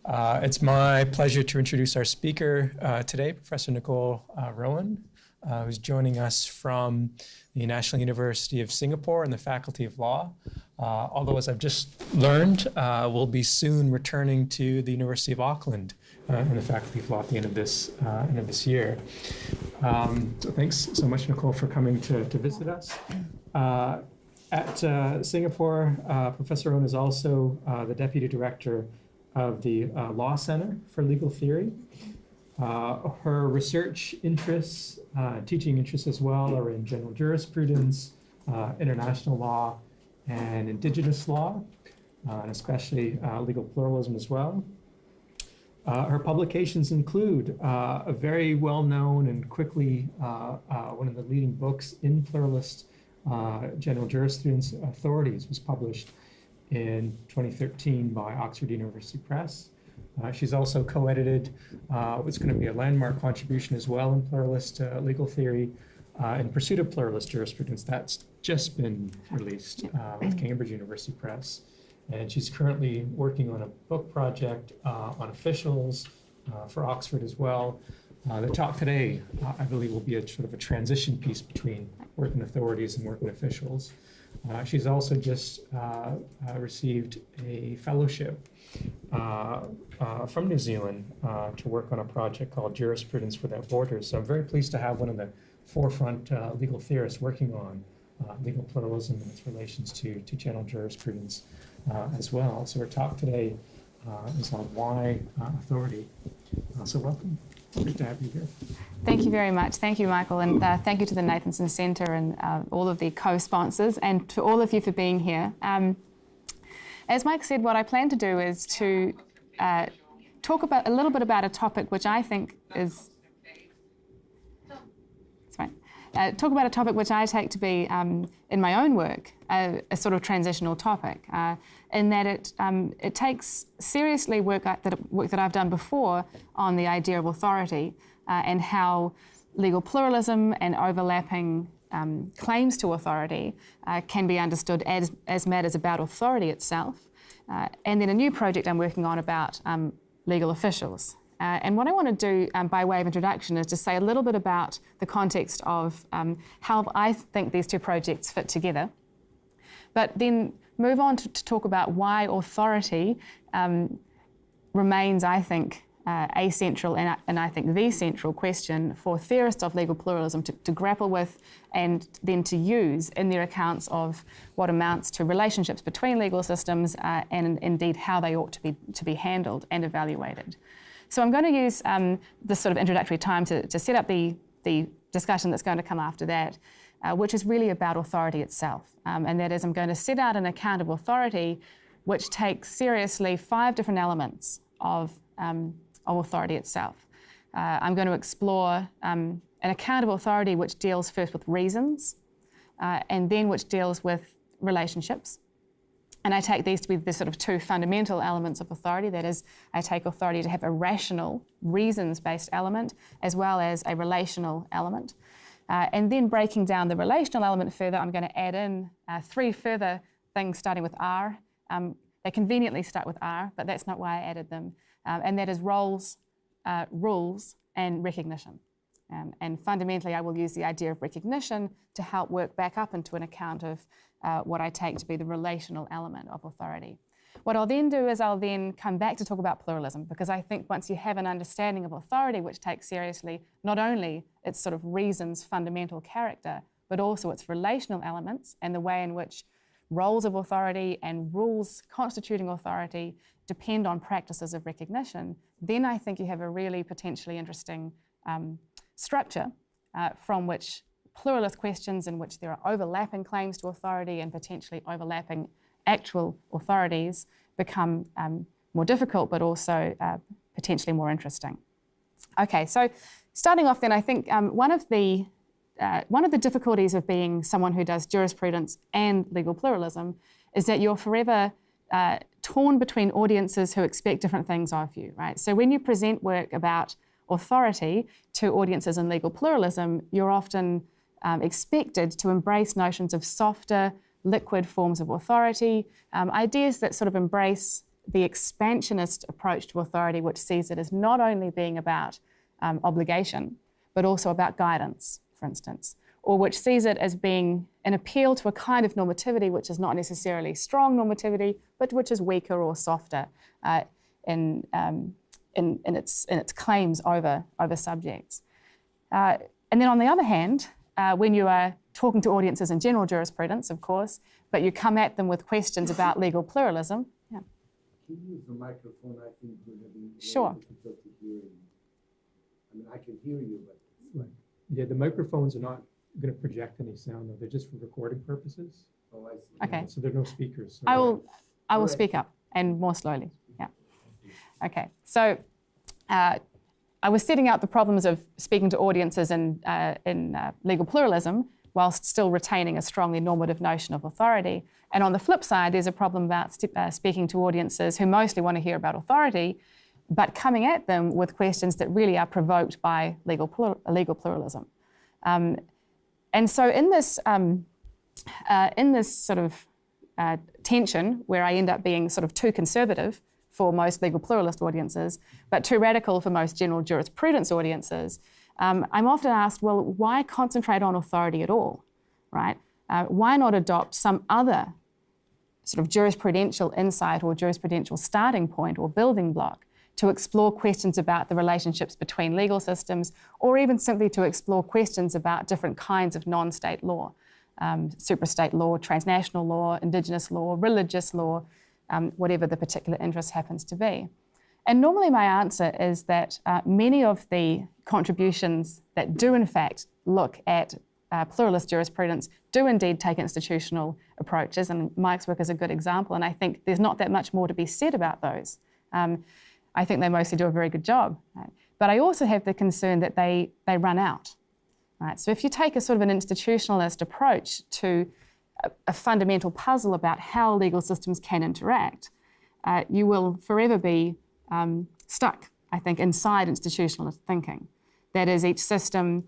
It's my pleasure to introduce our speaker today, Professor Nicole Roughan, who's joining us from the National University of Singapore in the Faculty of Law. Although, as I've just learned, will be soon returning to the University of Auckland in the Faculty of Law at the end of this year. So thanks so much, Nicole, for coming to visit us. At Singapore, Professor Roughan is also the Deputy Director of the Law Center for Legal Theory. Her research interests, teaching interests as well, are in general jurisprudence, international law, and indigenous law, and especially legal pluralism as well. Her publications include a very well-known and quickly one of the leading books in pluralist general jurisprudence authorities, was published in 2013 by Oxford University Press. She's also co-edited what's going to be a landmark contribution as well in pluralist legal theory, In Pursuit of Pluralist Jurisprudence. That's just been released with Cambridge University Press. And she's currently working on a book project on officials for Oxford as well. The talk today, I believe, will be a sort of a transition piece between working authorities and working officials. She's also just received a fellowship from New Zealand to work on a project called Jurisprudence Without Borders. So I'm very pleased to have one of the forefront legal theorists working on legal pluralism and its relations to general jurisprudence as well. So our talk today is on why authority. So welcome. Great to have you here. Thank you very much. Thank you, Michael, and thank you to the Nathanson Centre and all of the co-sponsors, and to all of you for being here. As Mike said, what I plan to do is to talk about a little bit about a topic which I think is talk about a topic which I take to be, in my own work, a sort of transitional topic, in that it takes seriously work that I've done before on the idea of authority and how legal pluralism and overlapping claims to authority can be understood as matters about authority itself, and then a new project I'm working on about legal officials. And what I want to do by way of introduction is to say a little bit about the context of how I think these two projects fit together, but then move on to talk about why authority remains, I think, a central and I think the central question for theorists of legal pluralism to grapple with and then to use in their accounts of what amounts to relationships between legal systems and indeed how they ought to be handled and evaluated. So I'm going to use this sort of introductory time to set up the discussion that's going to come after that, which is really about authority itself. And that is, I'm going to set out an account of authority which takes seriously 5 different elements of authority itself. I'm going to explore an account of authority which deals first with reasons, and then which deals with relationships. And I take these to be the sort of 2 fundamental elements of authority. That is, I take authority to have a rational, reasons-based element, as well as a relational element. And then breaking down the relational element further, I'm going to add in 3 further things starting with R. They conveniently start with R, but that's not why I added them. And that is roles, rules, and recognition. And fundamentally, I will use the idea of recognition to help work back up into an account of what I take to be the relational element of authority. What I'll then do is I'll then come back to talk about pluralism, because I think once you have an understanding of authority which takes seriously not only its sort of reasons, fundamental character, but also its relational elements and the way in which roles of authority and rules constituting authority depend on practices of recognition, then I think you have a really potentially interesting structure from which pluralist questions in which there are overlapping claims to authority and potentially overlapping actual authorities become more difficult, but also potentially more interesting. Okay, so starting off then, I think one of the difficulties of being someone who does jurisprudence and legal pluralism is that you're forever torn between audiences who expect different things of you, right? So when you present work about authority to audiences in legal pluralism, you're often expected to embrace notions of softer, liquid forms of authority, ideas that sort of embrace the expansionist approach to authority, which sees it as not only being about obligation, but also about guidance, for instance, or which sees it as being an appeal to a kind of normativity which is not necessarily strong normativity, but which is weaker or softer in its claims over subjects. And then on the other hand, when you are talking to audiences in general jurisprudence, of course, but you come at them with questions about legal pluralism. Yeah. Can you use the microphone? I think we're having Sure. difficulty hearing. I mean, I can hear you, but Right. Yeah, the microphones are not going to project any sound, though. They're just for recording purposes. oh, I see. Okay. So there are no speakers. So I will Right. speak up and more slowly. Yeah. Okay. So I was setting out the problems of speaking to audiences in legal pluralism whilst still retaining a strongly normative notion of authority. And on the flip side, there's a problem about speaking to audiences who mostly want to hear about authority, but coming at them with questions that really are provoked by legal pluralism. And so in this sort of tension, where I end up being sort of too conservative for most legal pluralist audiences, but too radical for most general jurisprudence audiences, I'm often asked, well, why concentrate on authority at all, right? Why not adopt some other sort of jurisprudential insight or jurisprudential starting point or building block to explore questions about the relationships between legal systems, or even simply to explore questions about different kinds of non-state law, suprastate law, transnational law, indigenous law, religious law, whatever the particular interest happens to be. And normally my answer is that many of the contributions that do in fact look at pluralist jurisprudence do indeed take institutional approaches, and Mike's work is a good example, and I think there's not that much more to be said about those. I think they mostly do a very good job. Right? But I also have the concern that they run out. Right? So if you take a sort of an institutionalist approach to a fundamental puzzle about how legal systems can interact, you will forever be stuck, I think, inside institutionalist thinking. That is, each system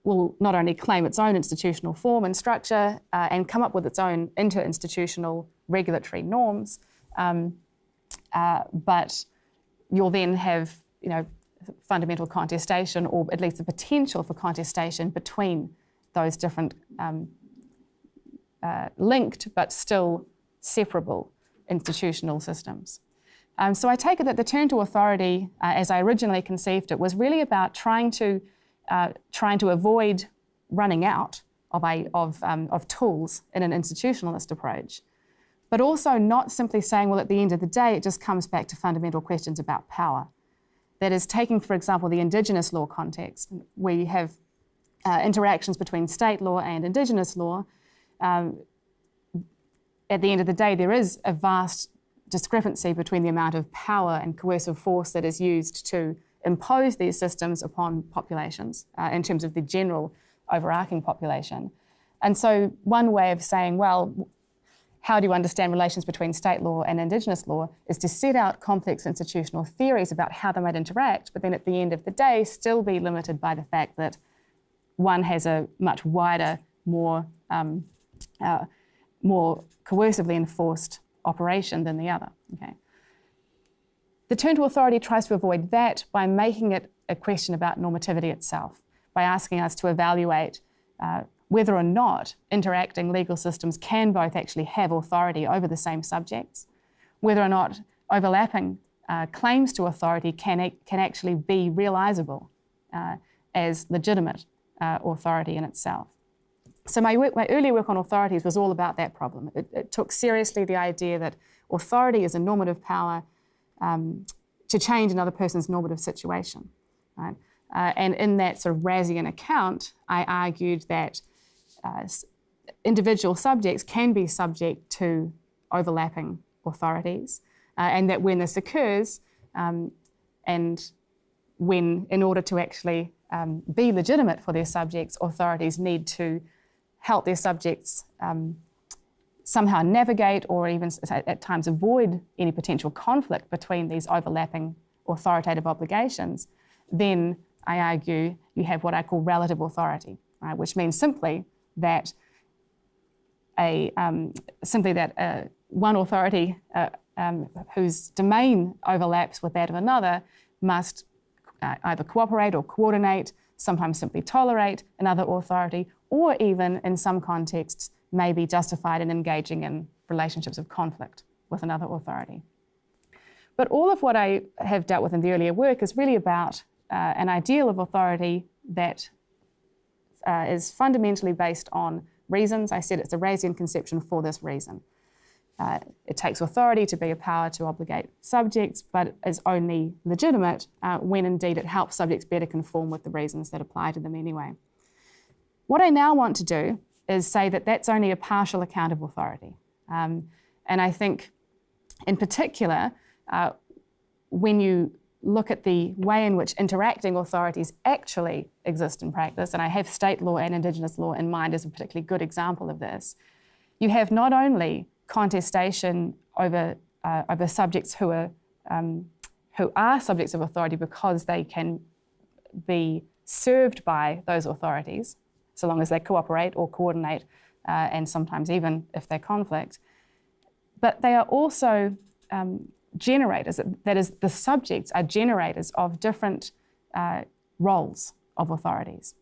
will not only claim its own institutional form and structure and come up with its own inter-institutional regulatory norms, but you'll then have, fundamental contestation, or at least the potential for contestation between those different linked but still separable institutional systems. So I take it that the turn to authority, as I originally conceived it, was really about trying to avoid running out of tools in an institutionalist approach, but also not simply saying, well, at the end of the day, it just comes back to fundamental questions about power. That is, taking, for example, the Indigenous law context, where you have interactions between state law and Indigenous law. At the end of the day, there is a vast discrepancy between the amount of power and coercive force that is used to impose these systems upon populations in terms of the general overarching population. And so one way of saying, well, how do you understand relations between state law and Indigenous law, is to set out complex institutional theories about how they might interact, but then at the end of the day still be limited by the fact that one has a much wider, more coercively enforced operation than the other. Okay. The turn to authority tries to avoid that by making it a question about normativity itself, by asking us to evaluate whether or not interacting legal systems can both actually have authority over the same subjects, whether or not overlapping claims to authority can actually be realisable as legitimate authority in itself. So my earlier work on authorities was all about that problem. It took seriously the idea that authority is a normative power to change another person's normative situation. Right? And in that sort of Razian account, I argued that individual subjects can be subject to overlapping authorities, and that when this occurs, and when, in order to actually be legitimate for their subjects, authorities need to help their subjects somehow navigate or even at times avoid any potential conflict between these overlapping authoritative obligations, then I argue you have what I call relative authority, right? Which means simply that one authority whose domain overlaps with that of another must either cooperate or coordinate, sometimes simply tolerate another authority, or even in some contexts may be justified in engaging in relationships of conflict with another authority. But all of what I have dealt with in the earlier work is really about an ideal of authority that is fundamentally based on reasons. I said it's a Raysian conception for this reason. It takes authority to be a power to obligate subjects, but is only legitimate when indeed it helps subjects better conform with the reasons that apply to them anyway. What I now want to do is say that that's only a partial account of authority. And I think in particular, when you look at the way in which interacting authorities actually exist in practice, and I have state law and Indigenous law in mind as a particularly good example of this, you have not only contestation over subjects who are subjects of authority because they can be served by those authorities, so long as they cooperate or coordinate, and sometimes even if they conflict, but they are also generators, that is, the subjects are generators of different roles of authorities,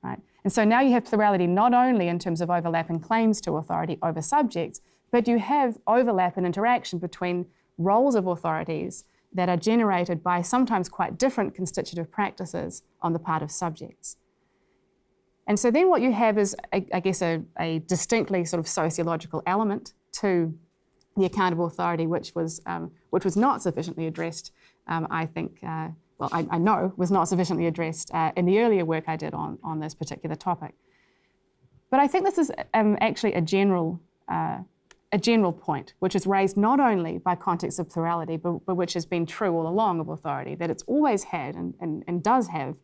right? And so now you have plurality not only in terms of overlapping claims to authority over subjects, but you have overlap and interaction between roles of authorities that are generated by sometimes quite different constitutive practices on the part of subjects. And so then what you have is, I guess, a distinctly sort of sociological element to the account of authority, which was not sufficiently addressed, I think, I know was not sufficiently addressed in the earlier work I did on this particular topic. But I think this is actually a general point, which is raised not only by context of plurality, but which has been true all along of authority, that it's always had and does have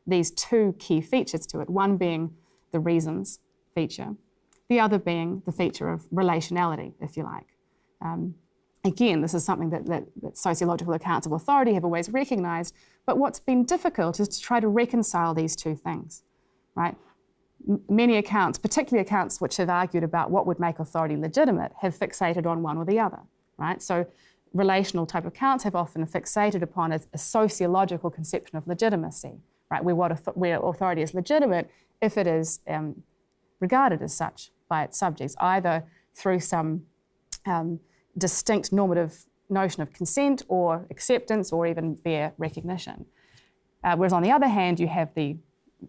these two key features to it, one being the reasons feature, the other being the feature of relationality, if you like. Again, this is something that sociological accounts of authority have always recognised, but what's been difficult is to try to reconcile these two things, right? Many accounts, particularly accounts which have argued about what would make authority legitimate, have fixated on one or the other, right? So relational type accounts have often fixated upon a sociological conception of legitimacy, right? Where authority is legitimate if it is regarded as such by its subjects, either through some distinct normative notion of consent or acceptance or even bare recognition. Whereas on the other hand, you have the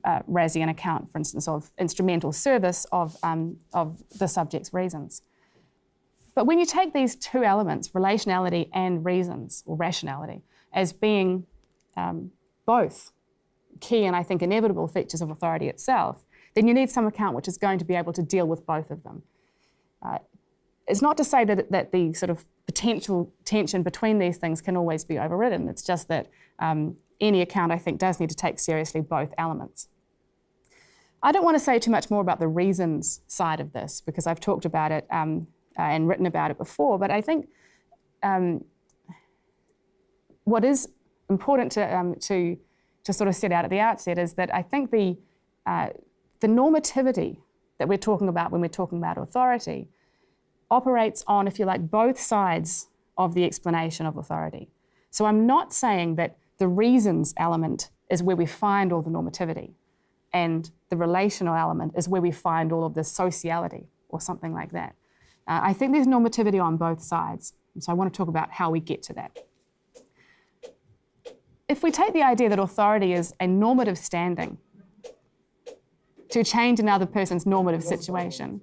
Raysian account, for instance, of instrumental service of the subject's reasons. But when you take these two elements, relationality and reasons, or rationality, as being both key and I think inevitable features of authority itself, then you need some account which is going to be able to deal with both of them. It's not to say that the sort of potential tension between these things can always be overridden. It's just that any account, I think, does need to take seriously both elements. I don't want to say too much more about the reasons side of this because I've talked about it and written about it before, but I think what is important to sort of set out at the outset is that I think the normativity that we're talking about when we're talking about authority operates on, if you like, both sides of the explanation of authority. So I'm not saying that the reasons element is where we find all the normativity and the relational element is where we find all of the sociality or something like that. I think there's normativity on both sides. And so I want to talk about how we get to that. If we take the idea that authority is a normative standing to change another person's normative situation,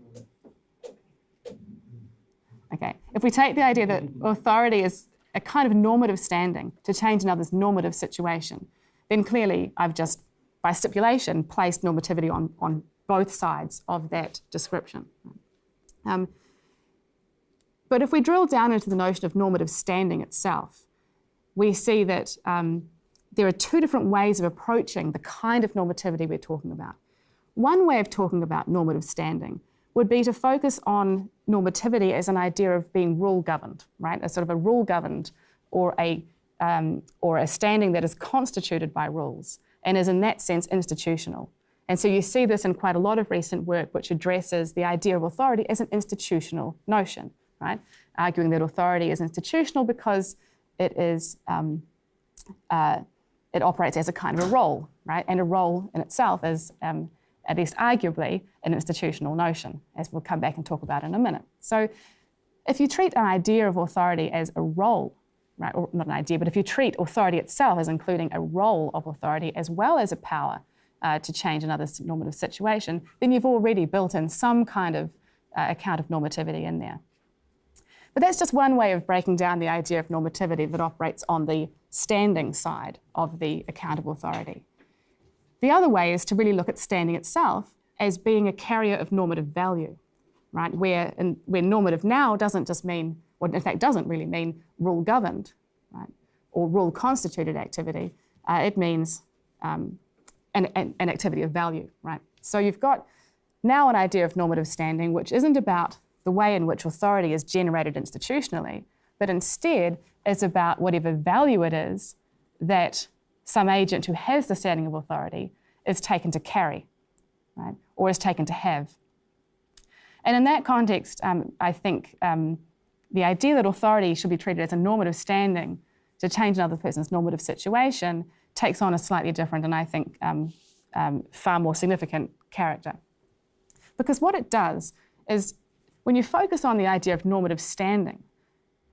okay, if we take the idea that authority is a kind of normative standing to change another's normative situation, then clearly I've just, by stipulation, placed normativity on both sides of that description. But if we drill down into the notion of normative standing itself, we see that there are two different ways of approaching the kind of normativity we're talking about. One way of talking about normative standing would be to focus on normativity as an idea of being rule-governed, right? A sort of a rule-governed or a standing that is constituted by rules and is in that sense institutional. And so you see this in quite a lot of recent work which addresses the idea of authority as an institutional notion, right? Arguing that authority is institutional because it is it operates as a kind of a role, right? And a role in itself is, at least arguably, an institutional notion, as we'll come back and talk about in a minute. So if you treat an idea of authority as a role, right, or not an idea, but if you treat authority itself as including a role of authority as well as a power to change another normative situation, then you've already built in some kind of account of normativity in there. But that's just one way of breaking down the idea of normativity that operates on the standing side of the account of authority. The other way is to really look at standing itself as being a carrier of normative value, right? Where normative now doesn't just mean, well, in fact doesn't really mean rule governed, right? Or rule constituted activity. It means an activity of value, right? So you've got now an idea of normative standing, which isn't about the way in which authority is generated institutionally, but instead is about whatever value it is that some agent who has the standing of authority is taken to carry, right? Or is taken to have. And in that context, I think the idea that authority should be treated as a normative standing to change another person's normative situation takes on a slightly different and I think far more significant character. Because what it does is when you focus on the idea of normative standing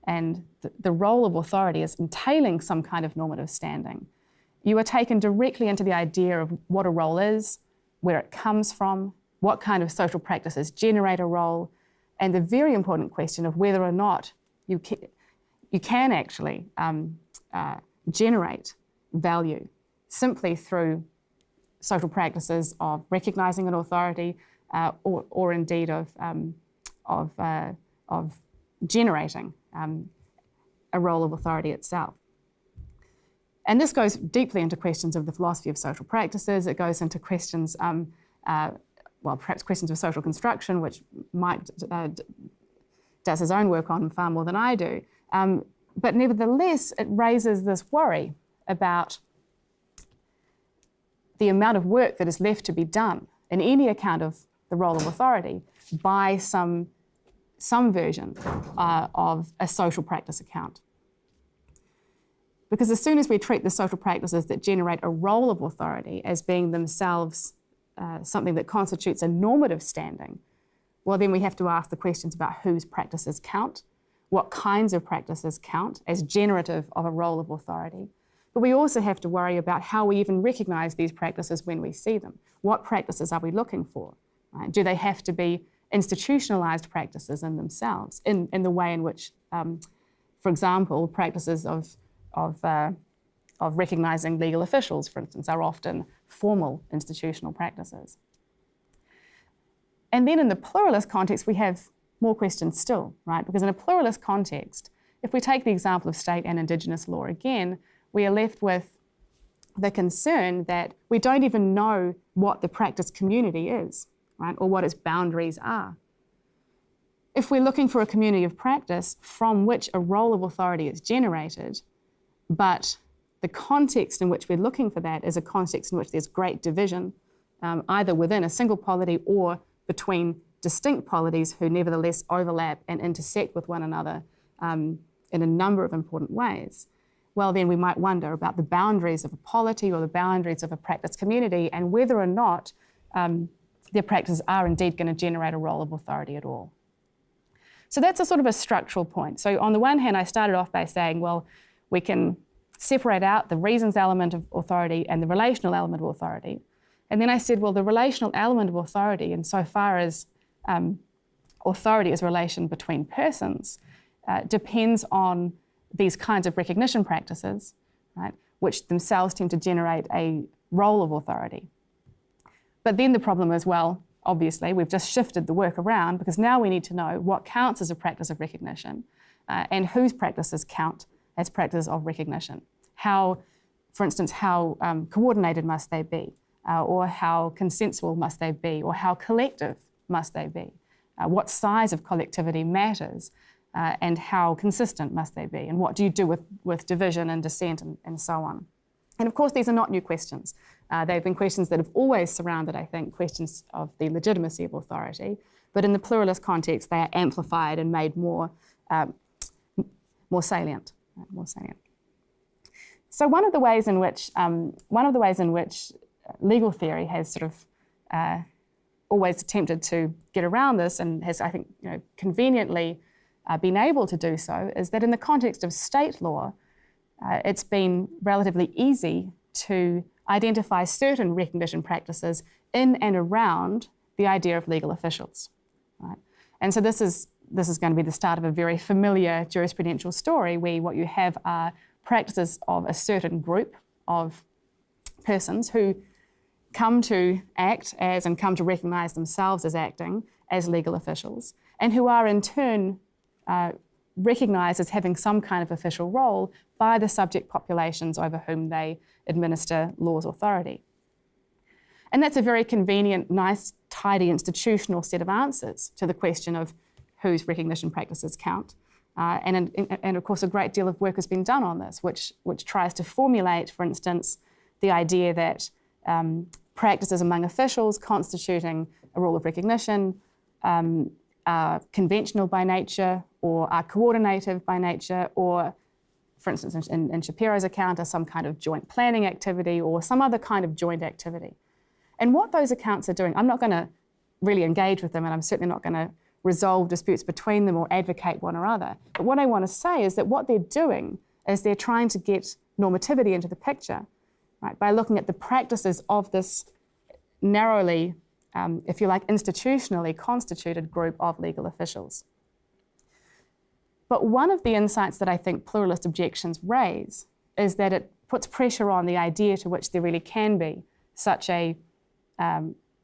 and the role of authority as entailing some kind of normative standing, you are taken directly into the idea of what a role is, where it comes from, what kind of social practices generate a role, and the very important question of whether or not you can actually generate value simply through social practices of recognising an authority or indeed of generating a role of authority itself. And this goes deeply into questions of the philosophy of social practices. It goes into questions, well, perhaps questions of social construction, which Mike does his own work on far more than I do. But nevertheless, it raises this worry about the amount of work that is left to be done in any account of the role of authority by some version of a social practice account. Because as soon as we treat the social practices that generate a role of authority as being themselves something that constitutes a normative standing, well, then we have to ask the questions about whose practices count, what kinds of practices count as generative of a role of authority. But we also have to worry about how we even recognise these practices when we see them. What practices are we looking for? Right? Do they have to be institutionalised practices in themselves, in the way in which, for example, practices of recognising legal officials, for instance, are often formal institutional practices. And then in the pluralist context, we have more questions still, right? Because in a pluralist context, if we take the example of state and Indigenous law again, we are left with the concern that we don't even know what the practice community is, right? Or what its boundaries are. If we're looking for a community of practice from which a role of authority is generated, but the context in which we're looking for that is a context in which there's great division, either within a single polity or between distinct polities who nevertheless overlap and intersect with one another in a number of important ways, well, then we might wonder about the boundaries of a polity or the boundaries of a practice community and whether or not their practices are indeed going to generate a role of authority at all. So that's a sort of a structural point. So on the one hand, I started off by saying, well, we can separate out the reasons element of authority and the relational element of authority. And then I said, well, the relational element of authority, insofar as authority is relation between persons, depends on these kinds of recognition practices, right, which themselves tend to generate a role of authority. But then the problem is, well, obviously, we've just shifted the work around because now we need to know what counts as a practice of recognition and whose practices count as practices of recognition. How, for instance, how coordinated must they be? Or how consensual must they be? Or how collective must they be? What size of collectivity matters? And how consistent must they be? And what do you do with division and dissent and so on? And of course, these are not new questions. They've been questions that have always surrounded, I think, questions of the legitimacy of authority. but in the pluralist context, they are amplified and made more salient. Right, more salient. So one of the ways in which legal theory has sort of always attempted to get around this, and has, I think, conveniently been able to do so, is that in the context of state law, it's been relatively easy to identify certain recognition practices in and around the idea of legal officials. Right? And so this is going to be the start of a very familiar jurisprudential story where what you have are practices of a certain group of persons who come to act as and come to recognise themselves as acting as legal officials, and who are in turn recognised as having some kind of official role by the subject populations over whom they administer law's authority. And that's a very convenient, nice, tidy institutional set of answers to the question of whose recognition practices count. And of course, a great deal of work has been done on this, which tries to formulate, for instance, the idea that practices among officials constituting a rule of recognition are conventional by nature, or are coordinative by nature, or, for instance, in Shapiro's account, are some kind of joint planning activity or some other kind of joint activity. And what those accounts are doing, I'm not going to really engage with them, and I'm certainly not going to resolve disputes between them or advocate one or other. But what I want to say is that what they're doing is they're trying to get normativity into the picture, right, by looking at the practices of this narrowly, if you like, institutionally constituted group of legal officials. But one of the insights that I think pluralist objections raise is that it puts pressure on the idea to which there really can be such a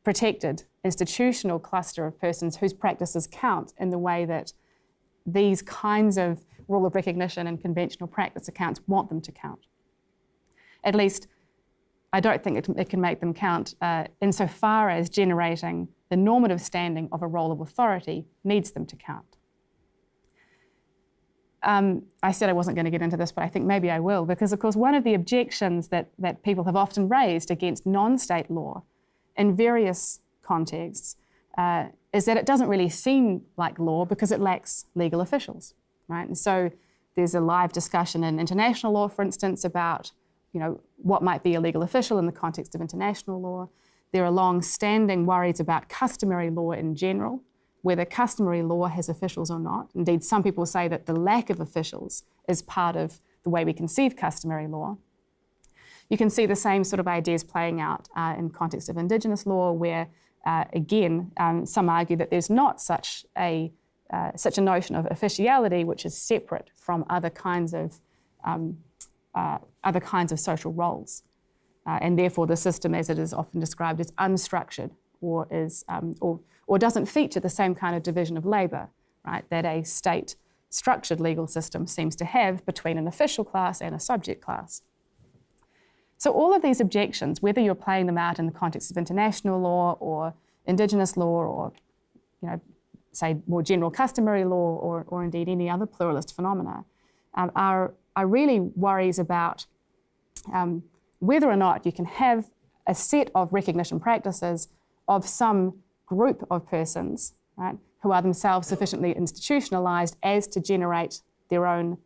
protected institutional cluster of persons whose practices count in the way that these kinds of rule of recognition and conventional practice accounts want them to count. At least, I don't think it can make them count insofar as generating the normative standing of a role of authority needs them to count. I said I wasn't going to get into this, but I think maybe I will, because of course one of the objections that people have often raised against non-state law in various contexts is that it doesn't really seem like law because it lacks legal officials, right? And so there's a live discussion in international law, for instance, about what might be a legal official in the context of international law. There are long-standing worries about customary law in general, whether customary law has officials or not. Indeed, some people say that the lack of officials is part of the way we conceive customary law. You can see the same sort of ideas playing out in the context of Indigenous law, where, again, some argue that there's not such a notion of officiality which is separate from other kinds of social roles. And therefore the system, as it is often described, is unstructured or doesn't feature the same kind of division of labour, right, that a state-structured legal system seems to have between an official class and a subject class. So all of these objections, whether you're playing them out in the context of international law or Indigenous law or, say, more general customary law or indeed any other pluralist phenomena, are really worries about whether or not you can have a set of recognition practices of some group of persons, right, who are themselves sufficiently institutionalized as to generate their own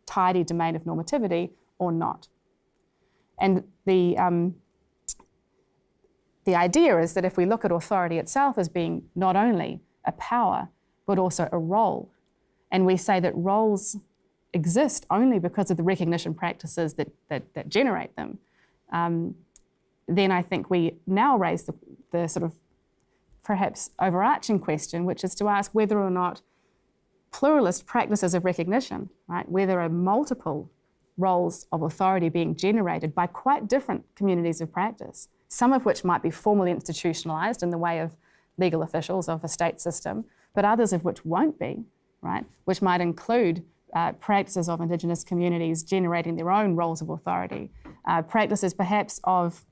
tidy domain of normativity or not. And the idea is that if we look at authority itself as being not only a power, but also a role, and we say that roles exist only because of the recognition practices that generate them, then I think we now raise the sort of perhaps overarching question, which is to ask whether or not pluralist practices of recognition, right, where there are multiple roles of authority being generated by quite different communities of practice, some of which might be formally institutionalized in the way of legal officials of a state system, but others of which won't be, right, which might include practices of Indigenous communities generating their own roles of authority, practices perhaps of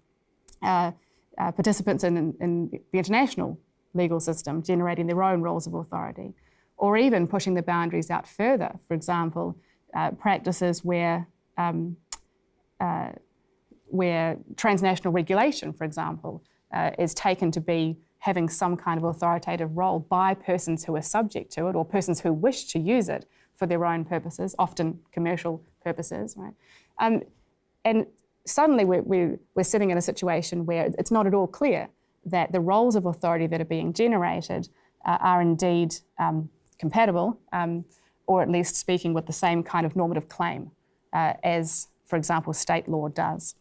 participants in the international legal system generating their own roles of authority, or even pushing the boundaries out further. For example, practices where transnational regulation, for example, is taken to be having some kind of authoritative role by persons who are subject to it or persons who wish to use it for their own purposes, often commercial purposes, right? And suddenly we're sitting in a situation where it's not at all clear that the roles of authority that are being generated are indeed compatible, or at least speaking with the same kind of normative claim as, for example, state law does.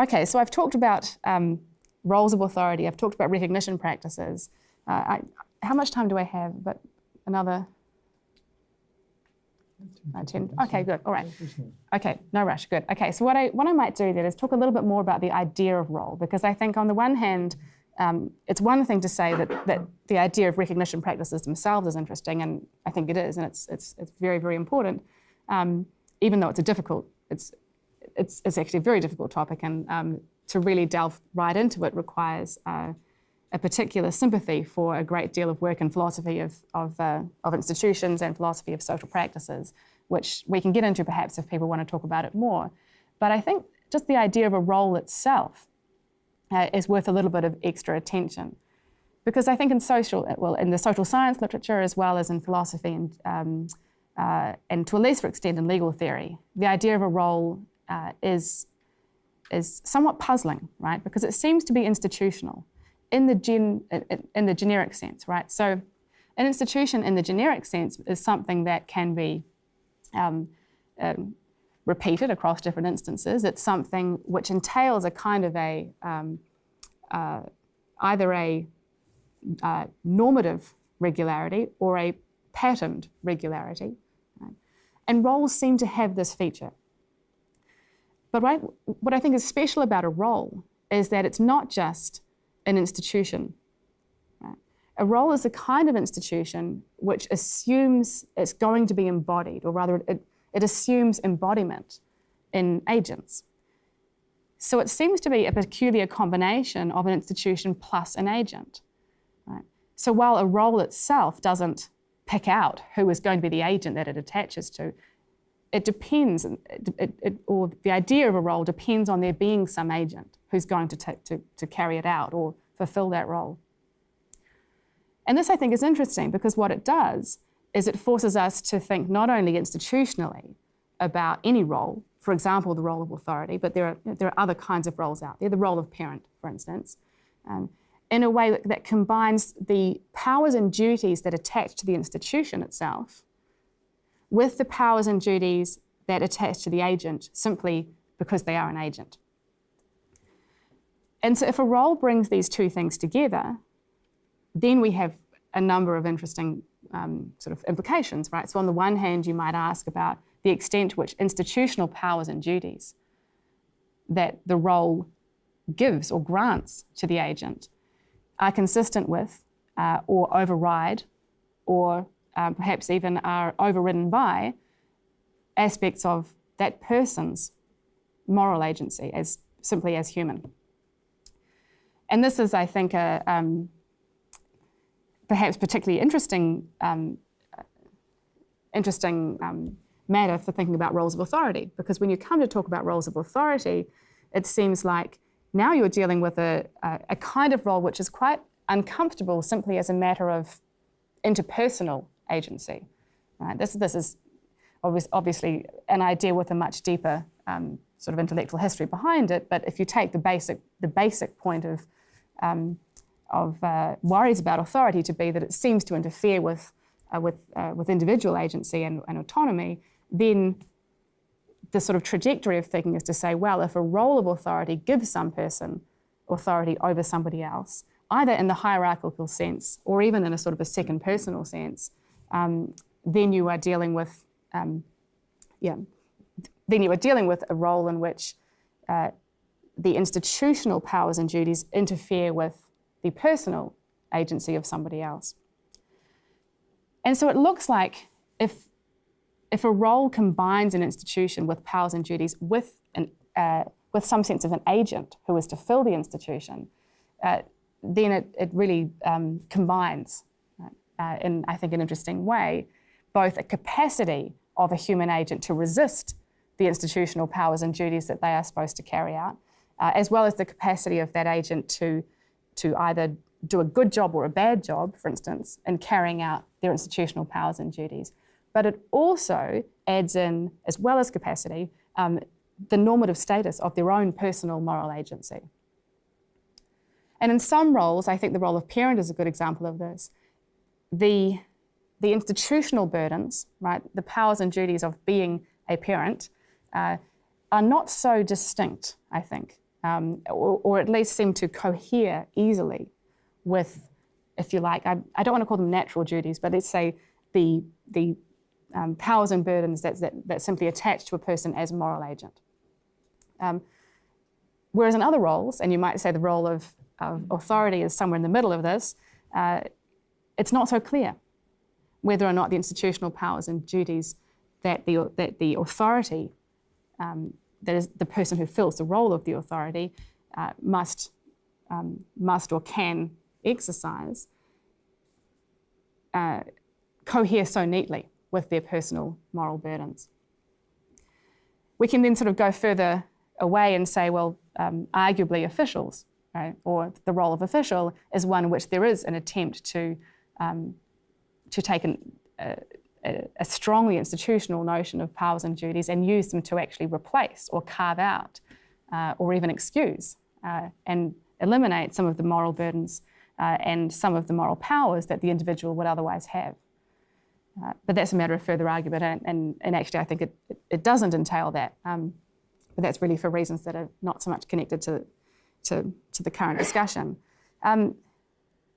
Okay, so I've talked about roles of authority, I've talked about recognition practices. How much time do I have? But another 10. Okay, good. All right. Okay, no rush. Good. Okay, so what I might do then is talk a little bit more about the idea of role, because I think on the one hand, it's one thing to say that the idea of recognition practices themselves is interesting, and I think it is, and it's very, very important, even though it's actually a very difficult topic, and to really delve right into it requires a particular sympathy for a great deal of work in philosophy of institutions and philosophy of social practices, which we can get into perhaps if people want to talk about it more. But I think just the idea of a role itself is worth a little bit of extra attention, because I think in the social science literature as well as in philosophy and to a lesser extent in legal theory, the idea of a role is somewhat puzzling, right? Because it seems to be institutional in the generic sense, right? So an institution in the generic sense is something that can be repeated across different instances. It's something which entails a kind of either a normative regularity or a patterned regularity. Right? And roles seem to have this feature. But what I think is special about a role is that it's not just an institution. Right? A role is a kind of institution which assumes it's going to be embodied, or rather it assumes embodiment in agents. So it seems to be a peculiar combination of an institution plus an agent. Right? So while a role itself doesn't pick out who is going to be the agent that it attaches to, it depends, or the idea of a role depends on there being some agent who's going to carry it out or fulfill that role. And this, I think, is interesting because what it does is it forces us to think not only institutionally about any role, for example, the role of authority, but there are other kinds of roles out there, the role of parent, for instance, in a way that combines the powers and duties that attach to the institution itself with the powers and duties that attach to the agent simply because they are an agent. And so if a role brings these two things together, then we have a number of interesting sort of implications, right? So on the one hand, you might ask about the extent to which institutional powers and duties that the role gives or grants to the agent are consistent with or override or perhaps even are overridden by aspects of that person's moral agency as simply as human. And this is, I think, a perhaps particularly interesting matter for thinking about roles of authority, because when you come to talk about roles of authority, it seems like now you're dealing with a kind of role which is quite uncomfortable simply as a matter of interpersonal agency. Right? This is obviously an idea with a much deeper sort of intellectual history behind it, but if you take the basic point of worries about authority to be that it seems to interfere with individual agency and autonomy, then the sort of trajectory of thinking is to say, well, if a role of authority gives some person authority over somebody else, either in the hierarchical sense or even in a sort of a second personal sense, then you are dealing with a role in which the institutional powers and duties interfere with the personal agency of somebody else. And so it looks like if a role combines an institution with powers and duties with some sense of an agent who is to fill the institution, then it really combines, in, I think, an interesting way, both a capacity of a human agent to resist the institutional powers and duties that they are supposed to carry out, as well as the capacity of that agent to to either do a good job or a bad job, for instance, in carrying out their institutional powers and duties. But it also adds in, as well as capacity, the normative status of their own personal moral agency. And in some roles, I think the role of parent is a good example of this. The institutional burdens, right, the powers and duties of being a parent, are not so distinct, I think, or at least seem to cohere easily with, if you like, I don't want to call them natural duties, but let's say the powers and burdens that simply attach to a person as a moral agent. Whereas in other roles, and you might say the role of authority is somewhere in the middle of this, it's not so clear whether or not the institutional powers and duties that the authority, that is the person who fills the role of the authority, must or can exercise, cohere so neatly with their personal moral burdens. We can then sort of go further away and say, well, arguably officials, right, or the role of official is one in which there is an attempt to take a strongly institutional notion of powers and duties and use them to actually replace or carve out or even excuse and eliminate some of the moral burdens and some of the moral powers that the individual would otherwise have. But that's a matter of further argument, and actually I think it doesn't entail that, but that's really for reasons that are not so much connected to the current discussion.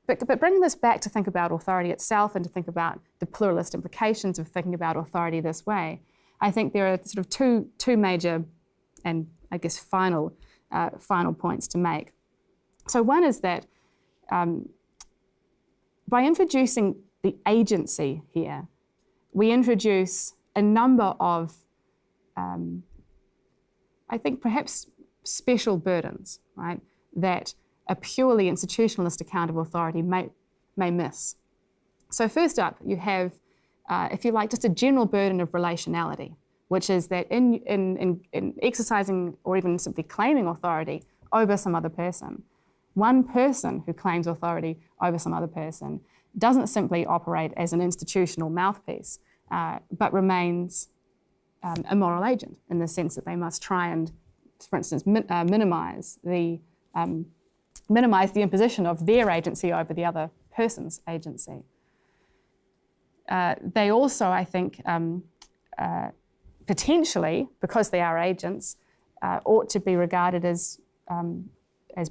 But bringing this back to think about authority itself and to think about the pluralist implications of thinking about authority this way, I think there are sort of two major and I guess final points to make. So one is that by introducing the agency here, we introduce a number of, I think perhaps special burdens, right, that a purely institutionalist account of authority may miss. So first up, you have, if you like, just a general burden of relationality, which is that in exercising or even simply claiming authority over some other person, one person who claims authority over some other person doesn't simply operate as an institutional mouthpiece, but remains a moral agent in the sense that they must try and, for instance, minimize the imposition of their agency over the other person's agency. They also, I think, potentially, because they are agents, ought to be regarded as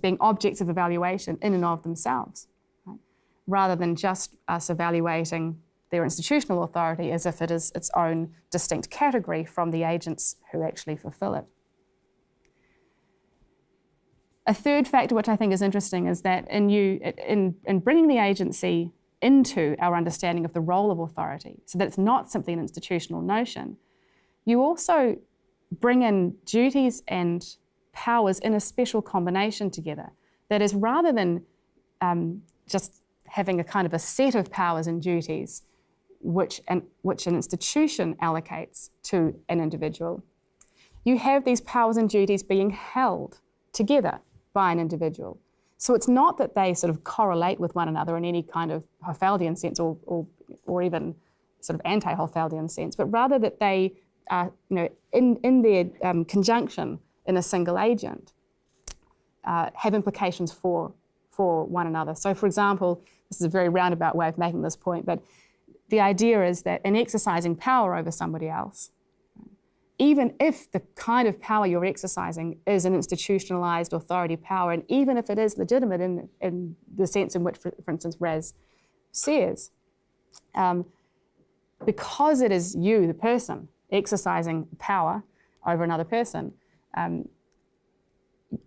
being objects of evaluation in and of themselves, right? Rather than just us evaluating their institutional authority as if it is its own distinct category from the agents who actually fulfill it. A third factor which I think is interesting is that in bringing the agency into our understanding of the role of authority, so that it's not simply an institutional notion, you also bring in duties and powers in a special combination together. That is, rather than just having a kind of a set of powers and duties which an institution allocates to an individual, you have these powers and duties being held together by an individual. So it's not that they sort of correlate with one another in any kind of Hoffeldian sense or even sort of anti-Hoffeldian sense, but rather that they are, in their conjunction in a single agent, have implications for one another. So for example, this is a very roundabout way of making this point, but the idea is that in exercising power over somebody else, even if the kind of power you're exercising is an institutionalized authority power, and even if it is legitimate in the sense in which, for instance, Raz says, because it is you, the person, exercising power over another person,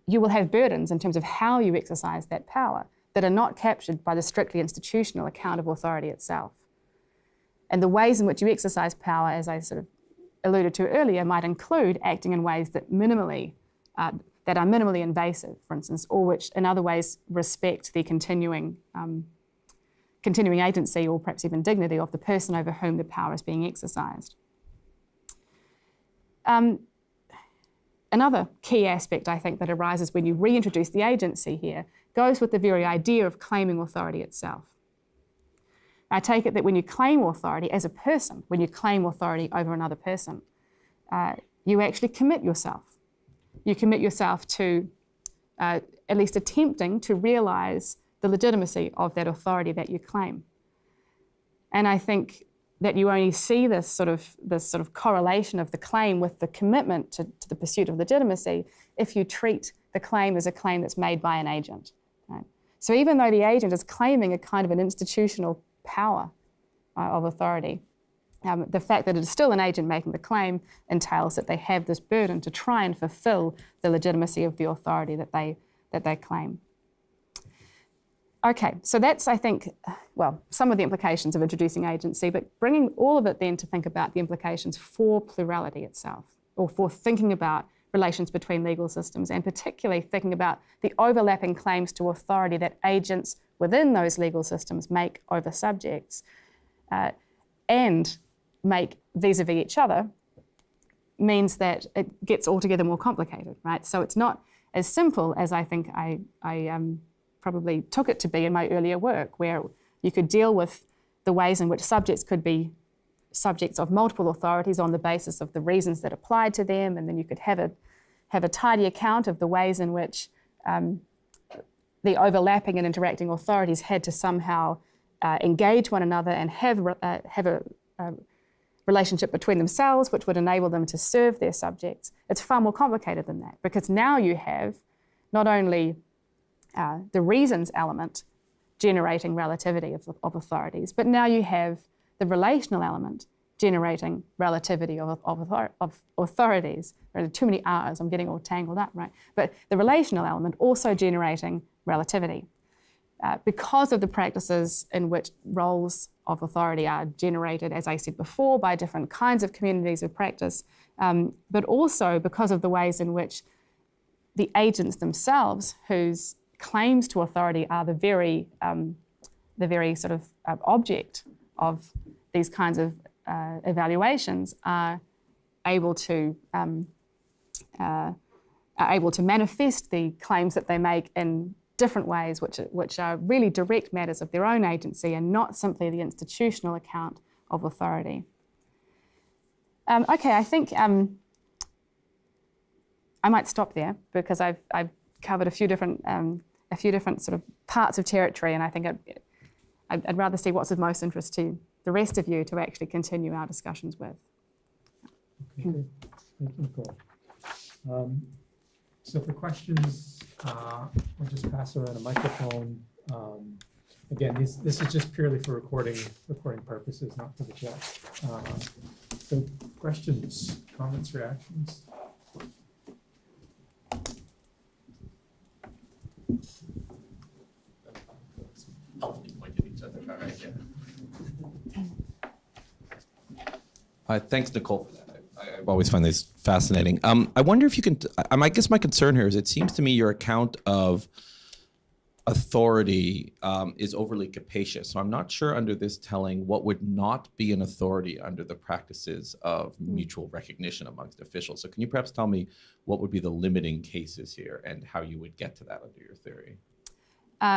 you will have burdens in terms of how you exercise that power that are not captured by the strictly institutional account of authority itself. And the ways in which you exercise power, as I sort of alluded to earlier, might include acting in ways that are minimally invasive, for instance, or which in other ways respect the continuing agency or perhaps even dignity of the person over whom the power is being exercised. another key aspect, I think, that arises when you reintroduce the agency here goes with the very idea of claiming authority itself. I take it that when you claim authority as a person, when you claim authority over another person, you actually commit yourself. You commit yourself to at least attempting to realise the legitimacy of that authority that you claim. And I think that you only see this sort of correlation of the claim with the commitment to the pursuit of legitimacy if you treat the claim as a claim that's made by an agent. Right? So even though the agent is claiming a kind of an institutional power of authority, the fact that it is still an agent making the claim entails that they have this burden to try and fulfill the legitimacy of the authority that they claim. Okay, so that's, I think, well, some of the implications of introducing agency, but bringing all of it then to think about the implications for plurality itself, or for thinking about relations between legal systems, and particularly thinking about the overlapping claims to authority that agents within those legal systems make over subjects, and make vis-a-vis each other, means that it gets altogether more complicated, right? So it's not as simple as I think I probably took it to be in my earlier work, where you could deal with the ways in which subjects could be subjects of multiple authorities on the basis of the reasons that applied to them, and then you could have a tidy account of the ways in which the overlapping and interacting authorities had to somehow engage one another and have a relationship between themselves which would enable them to serve their subjects. It's far more complicated than that, because now you have not only the reasons element generating relativity of authorities, but now you have the relational element generating relativity of authorities. There are too many R's, I'm getting all tangled up, right? But the relational element also generating relativity. Because of the practices in which roles of authority are generated, as I said before, by different kinds of communities of practice, but also because of the ways in which the agents themselves, whose claims to authority are the very sort of object of these kinds of evaluations, are able to manifest the claims that they make in different ways, which are really direct matters of their own agency and not simply the institutional account of authority. Okay, I think I might stop there, because I've covered a few different sort of parts of territory, and I think I'd rather see what's of most interest to the rest of you to actually continue our discussions with. Okay, great. Thank you, Nicole. So for questions, we'll just pass around a microphone. Again, this is just purely for recording purposes, not for the chat. So questions, comments, reactions? Thanks, Nicole, for that. I always find this fascinating. I wonder if you can, I guess my concern here is it seems to me your account of authority is overly capacious. So I'm not sure under this telling what would not be an authority under the practices of mutual recognition amongst officials. So can you perhaps tell me what would be the limiting cases here and how you would get to that under your theory?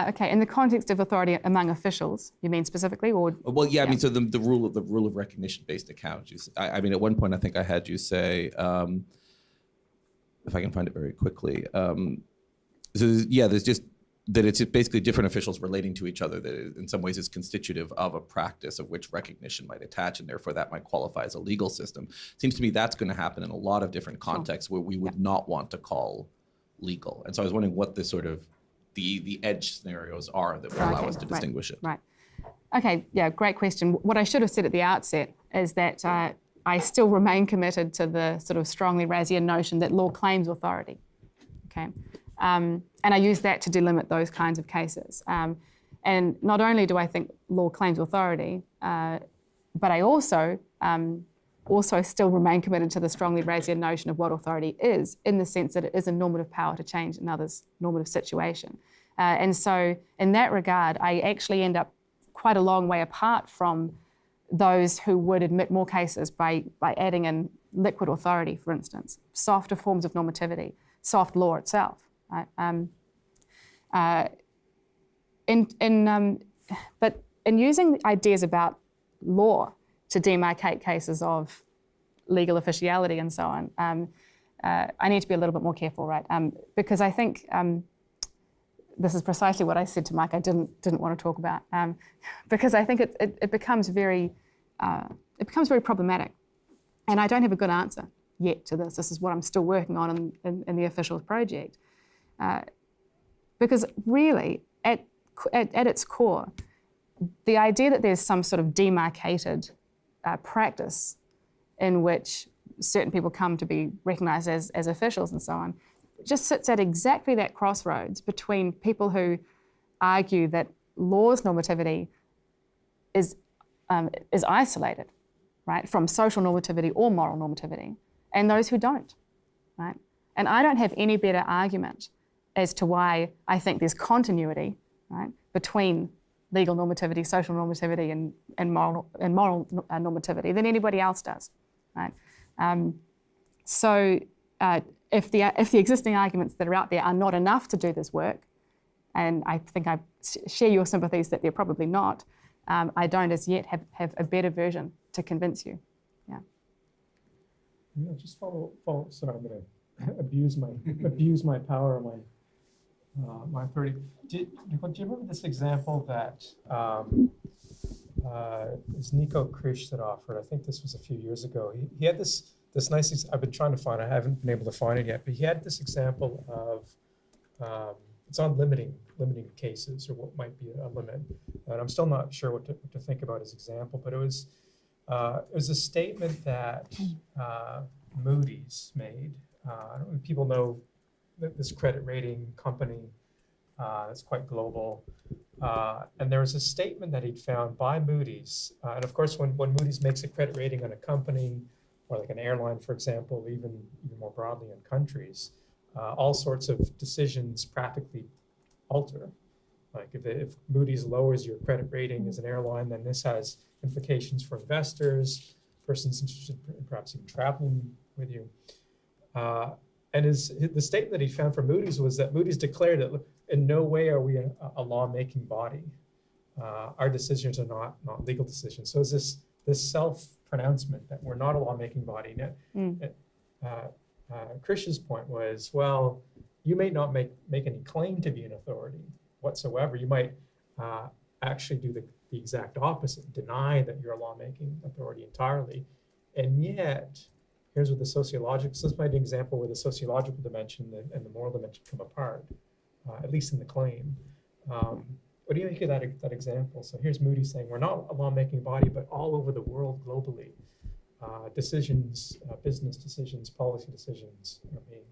Okay, in the context of authority among officials, you mean specifically, or? Well, yeah, I mean, so the rule of recognition-based account. I mean, at one point, I think I had you say, if I can find it very quickly. There's just that it's basically different officials relating to each other that in some ways is constitutive of a practice of which recognition might attach, and therefore that might qualify as a legal system. Seems to me that's going to happen in a lot of different contexts where we would not want to call legal. And so I was wondering what the sort of the edge scenarios are that would allow us to distinguish it. Right. Okay, yeah, great question. What I should have said at the outset is that I still remain committed to the sort of strongly Razian notion that law claims authority. Okay. And I use that to delimit those kinds of cases. And not only do I think law claims authority, but I also still remain committed to the strongly Razian notion of what authority is, in the sense that it is a normative power to change another's normative situation. And so in that regard, I actually end up quite a long way apart from those who would admit more cases by adding in liquid authority, for instance, softer forms of normativity, soft law itself. Right? But in using ideas about law to demarcate cases of legal officiality and so on, I need to be a little bit more careful, right? Because I think this is precisely what I said to Mike I didn't want to talk about, because I think it becomes very problematic, and I don't have a good answer yet to this. This is what I'm still working on in the officials project, because really at its core, the idea that there's some sort of demarcated practice in which certain people come to be recognised as officials and so on, just sits at exactly that crossroads between people who argue that law's normativity is isolated, right, from social normativity or moral normativity, and those who don't, right? And I don't have any better argument as to why I think there's continuity, right, between legal normativity, social normativity, and moral normativity than anybody else does, right? So if the existing arguments that are out there are not enough to do this work, and I think I share your sympathies that they're probably not, I don't as yet have a better version to convince you. Yeah. Yeah, just follow. Sorry, I'm going to abuse my power, my authority. Nicole, do you remember this example that is Nicole Roughan that offered? I think this was a few years ago. He had this nice. I've been trying to find it. I haven't been able to find it yet. But he had this example of it's on limiting cases, or what might be a limit. And I'm still not sure what to think about his example. But it was a statement that Moodys made. I don't know if people know that this credit rating company that's quite global. And there was a statement that he'd found by Moodys. And of course, when Moodys makes a credit rating on a company, or like an airline, for example, even more broadly in countries, all sorts of decisions practically alter. Like if Moodys lowers your credit rating as an airline, then this has implications for investors, persons interested in perhaps even traveling with you. And the statement that he found from Moodys was that Moodys declared that in no way are we a law-making body. Our decisions are not legal decisions. So it's this self-pronouncement that we're not a law-making body. Krish's point was, well, you may not make any claim to be an authority whatsoever. You might actually do the exact opposite, deny that you're a lawmaking authority entirely. And yet, here's what so this might be an example where the sociological dimension and the moral dimension come apart, at least in the claim. What do you think of that example? So here's Moodys saying, we're not a lawmaking body, but all over the world globally, decisions, business decisions, policy decisions are being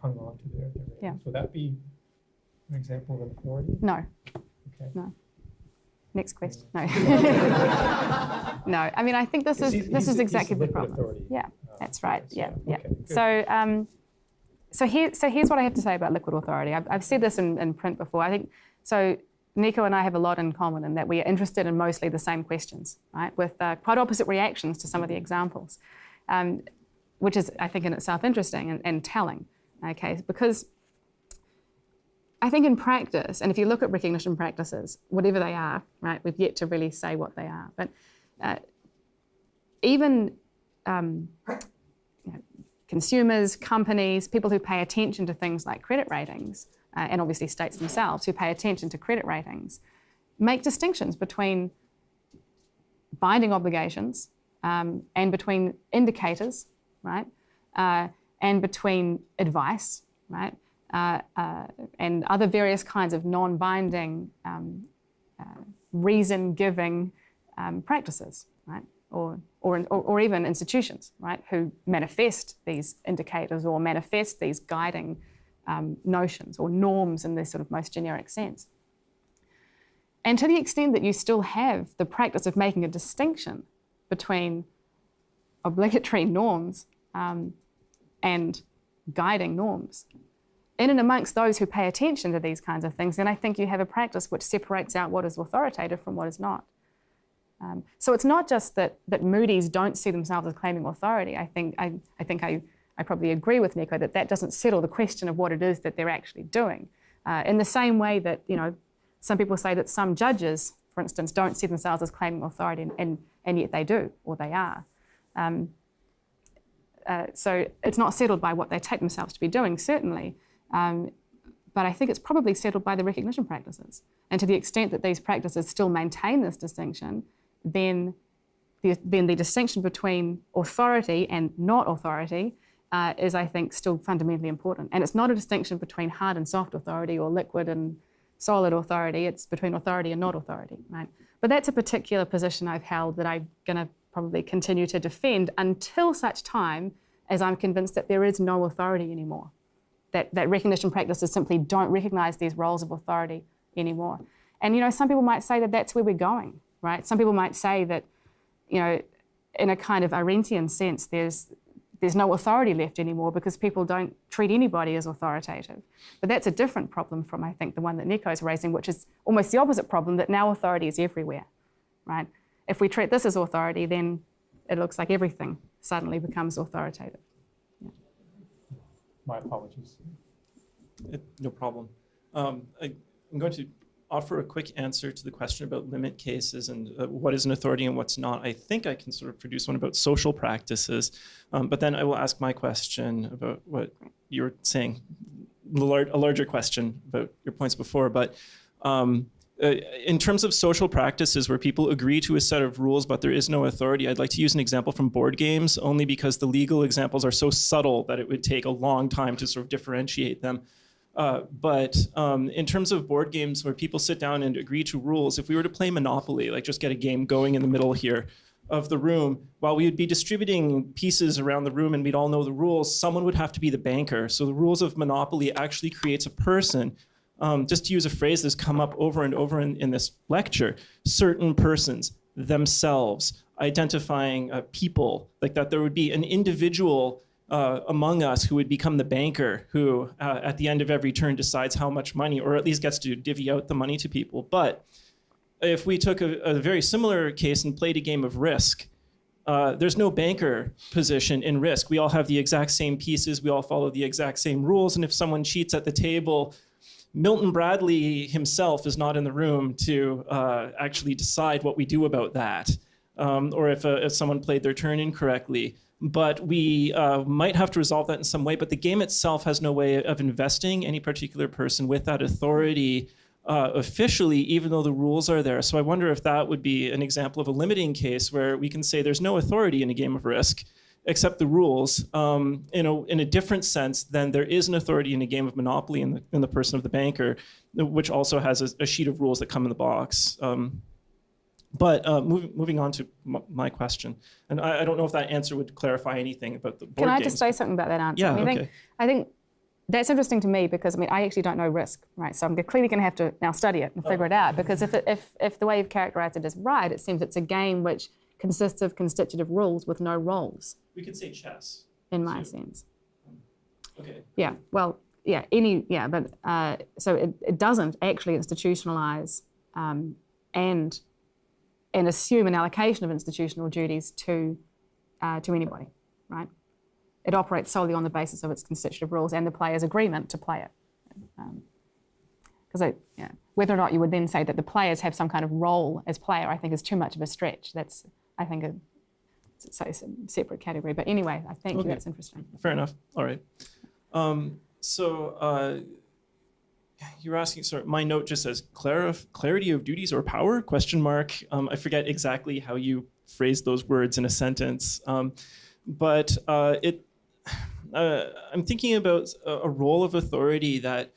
hung on to their ratings. Yeah. Would that be an example of an authority? No. Okay. No. Next question. No. No. I mean, I think this is exactly the problem. Authority. Yeah, that's right. Yeah. Yeah. Okay, good. So here's what I have to say about liquid authority. I've said this in print before. I think so. Nico and I have a lot in common in that we are interested in mostly the same questions, right? With quite opposite reactions to some of the examples, which is, I think, in itself interesting and telling. Okay, because I think in practice, and if you look at recognition practices, whatever they are, right, we've yet to really say what they are. But even consumers, companies, people who pay attention to things like credit ratings, and obviously states themselves who pay attention to credit ratings, make distinctions between binding obligations and between indicators, right, and between advice, right, and other various kinds of non-binding reason-giving practices, right, or even institutions, right, who manifest these indicators or manifest these guiding notions or norms in this sort of most generic sense. And to the extent that you still have the practice of making a distinction between obligatory norms and guiding norms, in and amongst those who pay attention to these kinds of things, then I think you have a practice which separates out what is authoritative from what is not. So it's not just that Moodys don't see themselves as claiming authority. I think I probably agree with Nico that doesn't settle the question of what it is that they're actually doing. In the same way that, some people say that some judges, for instance, don't see themselves as claiming authority, and yet they do, or they are. So it's not settled by what they take themselves to be doing, certainly, but I think it's probably settled by the recognition practices. And to the extent that these practices still maintain this distinction, then the distinction between authority and not authority is, I think, still fundamentally important. And it's not a distinction between hard and soft authority or liquid and solid authority. It's between authority and not authority, right? But that's a particular position I've held that I'm going to probably continue to defend until such time as I'm convinced that there is no authority anymore, that recognition practices simply don't recognize these roles of authority anymore. And, some people might say that that's where we're going, right? Some people might say that, in a kind of Arendtian sense, there's no authority left anymore because people don't treat anybody as authoritative. But that's a different problem from, I think, the one that Nico's raising, which is almost the opposite problem, that now authority is everywhere, right? If we treat this as authority, then it looks like everything suddenly becomes authoritative. Yeah. My apologies. No problem. I'm going to offer a quick answer to the question about limit cases and what is an authority and what's not. I think I can sort of produce one about social practices, but then I will ask my question about what you were saying, a larger question about your points before. But in terms of social practices where people agree to a set of rules but there is no authority, I'd like to use an example from board games, only because the legal examples are so subtle that it would take a long time to sort of differentiate them. But in terms of board games where people sit down and agree to rules, if we were to play Monopoly, like just get a game going in the middle here of the room, while we would be distributing pieces around the room and we'd all know the rules, someone would have to be the banker. So the rules of Monopoly actually creates a person. Just to use a phrase that's come up over and over in this lecture, certain persons, themselves, identifying people, like that there would be an individual among us who would become the banker who at the end of every turn decides how much money, or at least gets to divvy out the money to people. But if we took a very similar case and played a game of Risk, there's no banker position in Risk. We all have the exact same pieces, we all follow the exact same rules, and if someone cheats at the table, Milton Bradley himself is not in the room to actually decide what we do about that, or if someone played their turn incorrectly. But we might have to resolve that in some way, but the game itself has no way of investing any particular person with that authority officially, even though the rules are there. So I wonder if that would be an example of a limiting case where we can say there's no authority in a game of Risk, except the rules, in a different sense than there is an authority in a game of Monopoly in the person of the banker, which also has a sheet of rules that come in the box. But moving on to my question, and I don't know if that answer would clarify anything about the board Can I games. just say something about that answer? Yeah, okay. I think that's interesting to me because I actually don't know Risk, right? So I'm clearly going to have to now study it and figure it out, because if the way you've characterized it is right, it seems it's a game which consists of constitutive rules with no roles. We could say chess. In my sense. Okay. Yeah. Well. Yeah. But so it doesn't actually institutionalize and assume an allocation of institutional duties to anybody, right? It operates solely on the basis of its constitutive rules and the player's agreement to play it. Because whether or not you would then say that the players have some kind of role as player, I think is too much of a stretch. That's, I think, a separate category. But anyway, I think that's interesting. Fair enough. All right. So you're asking, sorry, my note just says clarity of duties or power, question mark. I forget exactly how you phrased those words in a sentence. But I'm thinking about a role of authority that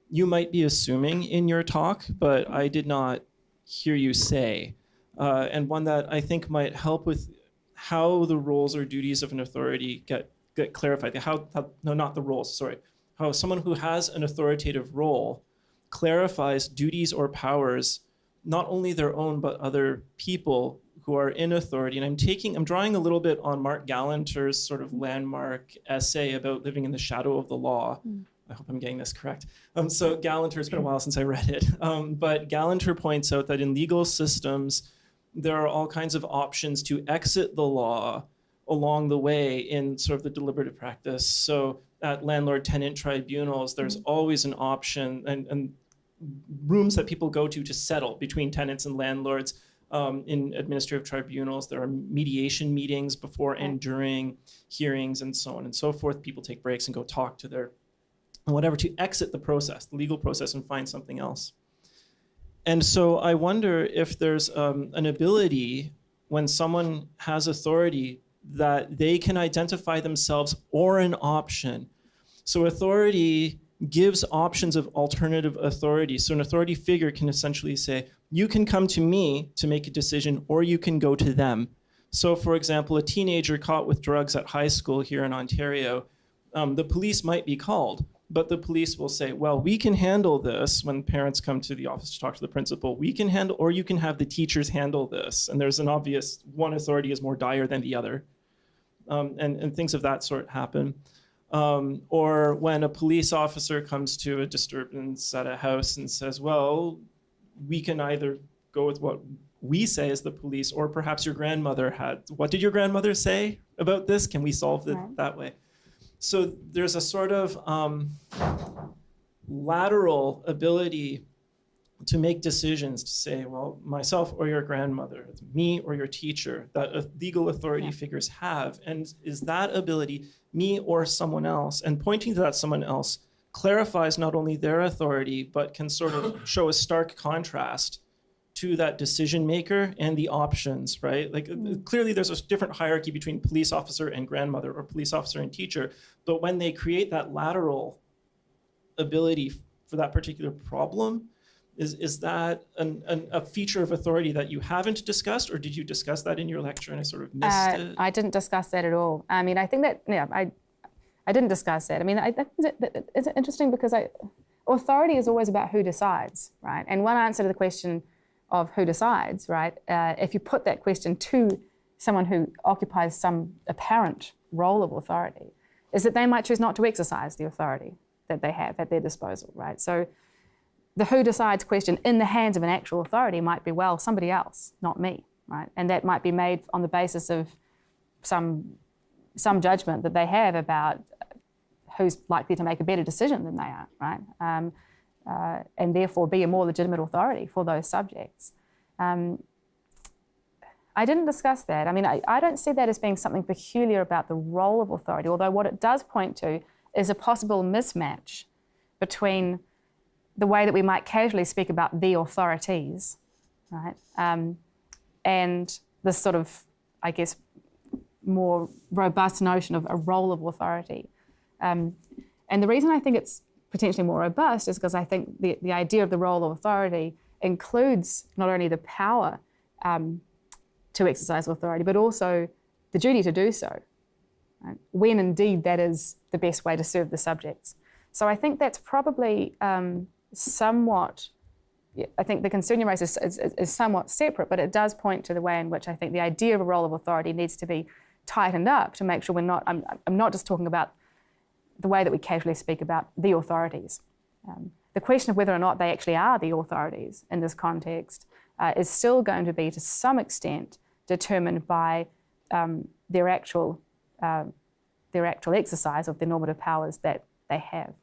you might be assuming in your talk, but I did not hear you say. And one that I think might help with how the roles or duties of an authority get clarified. No, not the roles, sorry. How someone who has an authoritative role clarifies duties or powers, not only their own, but other people who are in authority. And I'm drawing a little bit on Mark Gallanter's sort of landmark essay about living in the shadow of the law. I hope I'm getting this correct. So Gallanter, it's been a while since I read it, but Gallanter points out that in legal systems, there are all kinds of options to exit the law along the way in sort of the deliberative practice. So at landlord-tenant tribunals, there's always an option and rooms that people go to settle between tenants and landlords. In administrative tribunals, there are mediation meetings before and during hearings and so on and so forth. People take breaks and go talk to their whatever to exit the process, the legal process, and find something else. And so I wonder if there's an ability when someone has authority that they can identify themselves or an option. So authority gives options of alternative authority. So an authority figure can essentially say, you can come to me to make a decision, or you can go to them. So for example, a teenager caught with drugs at high school here in Ontario, the police might be called, but the police will say, well, we can handle this when parents come to the office to talk to the principal. We can handle, or you can have the teachers handle this. And there's an obvious, one authority is more dire than the other. And things of that sort happen. Or when a police officer comes to a disturbance at a house and says, well, we can either go with what we say as the police, or perhaps your grandmother had, what did your grandmother say about this? Can we solve it that way? So there's a sort of lateral ability to make decisions to say, well, myself or your grandmother, me or your teacher, that legal authority figures have. And is that ability me or someone else? And pointing to that someone else clarifies not only their authority, but can sort of show a stark contrast to that decision maker and the options, right? Like clearly there's a different hierarchy between police officer and grandmother, or police officer and teacher. But when they create that lateral ability for that particular problem, is that a feature of authority that you haven't discussed, or did you discuss that in your lecture and I sort of missed it? I didn't discuss that at all. I mean, I think that, I didn't discuss that. I mean, it's interesting because authority is always about who decides, right? And one answer to the question of who decides, right, if you put that question to someone who occupies some apparent role of authority, is that they might choose not to exercise the authority that they have at their disposal, right? So the who decides question in the hands of an actual authority might be, well, somebody else, not me, right? And that might be made on the basis of some judgment that they have about who's likely to make a better decision than they are, right? And therefore be a more legitimate authority for those subjects. I didn't discuss that. I mean, I don't see that as being something peculiar about the role of authority, although what it does point to is a possible mismatch between the way that we might casually speak about the authorities, right? And this sort of, I guess, more robust notion of a role of authority. And the reason I think it's potentially more robust is because I think the idea of the role of authority includes not only the power to exercise authority, but also the duty to do so, right? When indeed that is the best way to serve the subjects. So I think that's probably somewhat, I think the concern you raise is somewhat separate, but it does point to the way in which I think the idea of a role of authority needs to be tightened up to make sure we're not, I'm not just talking about the way that we casually speak about the authorities. The question of whether or not they actually are the authorities in this context is still going to be to some extent determined by their actual exercise of the normative powers that they have.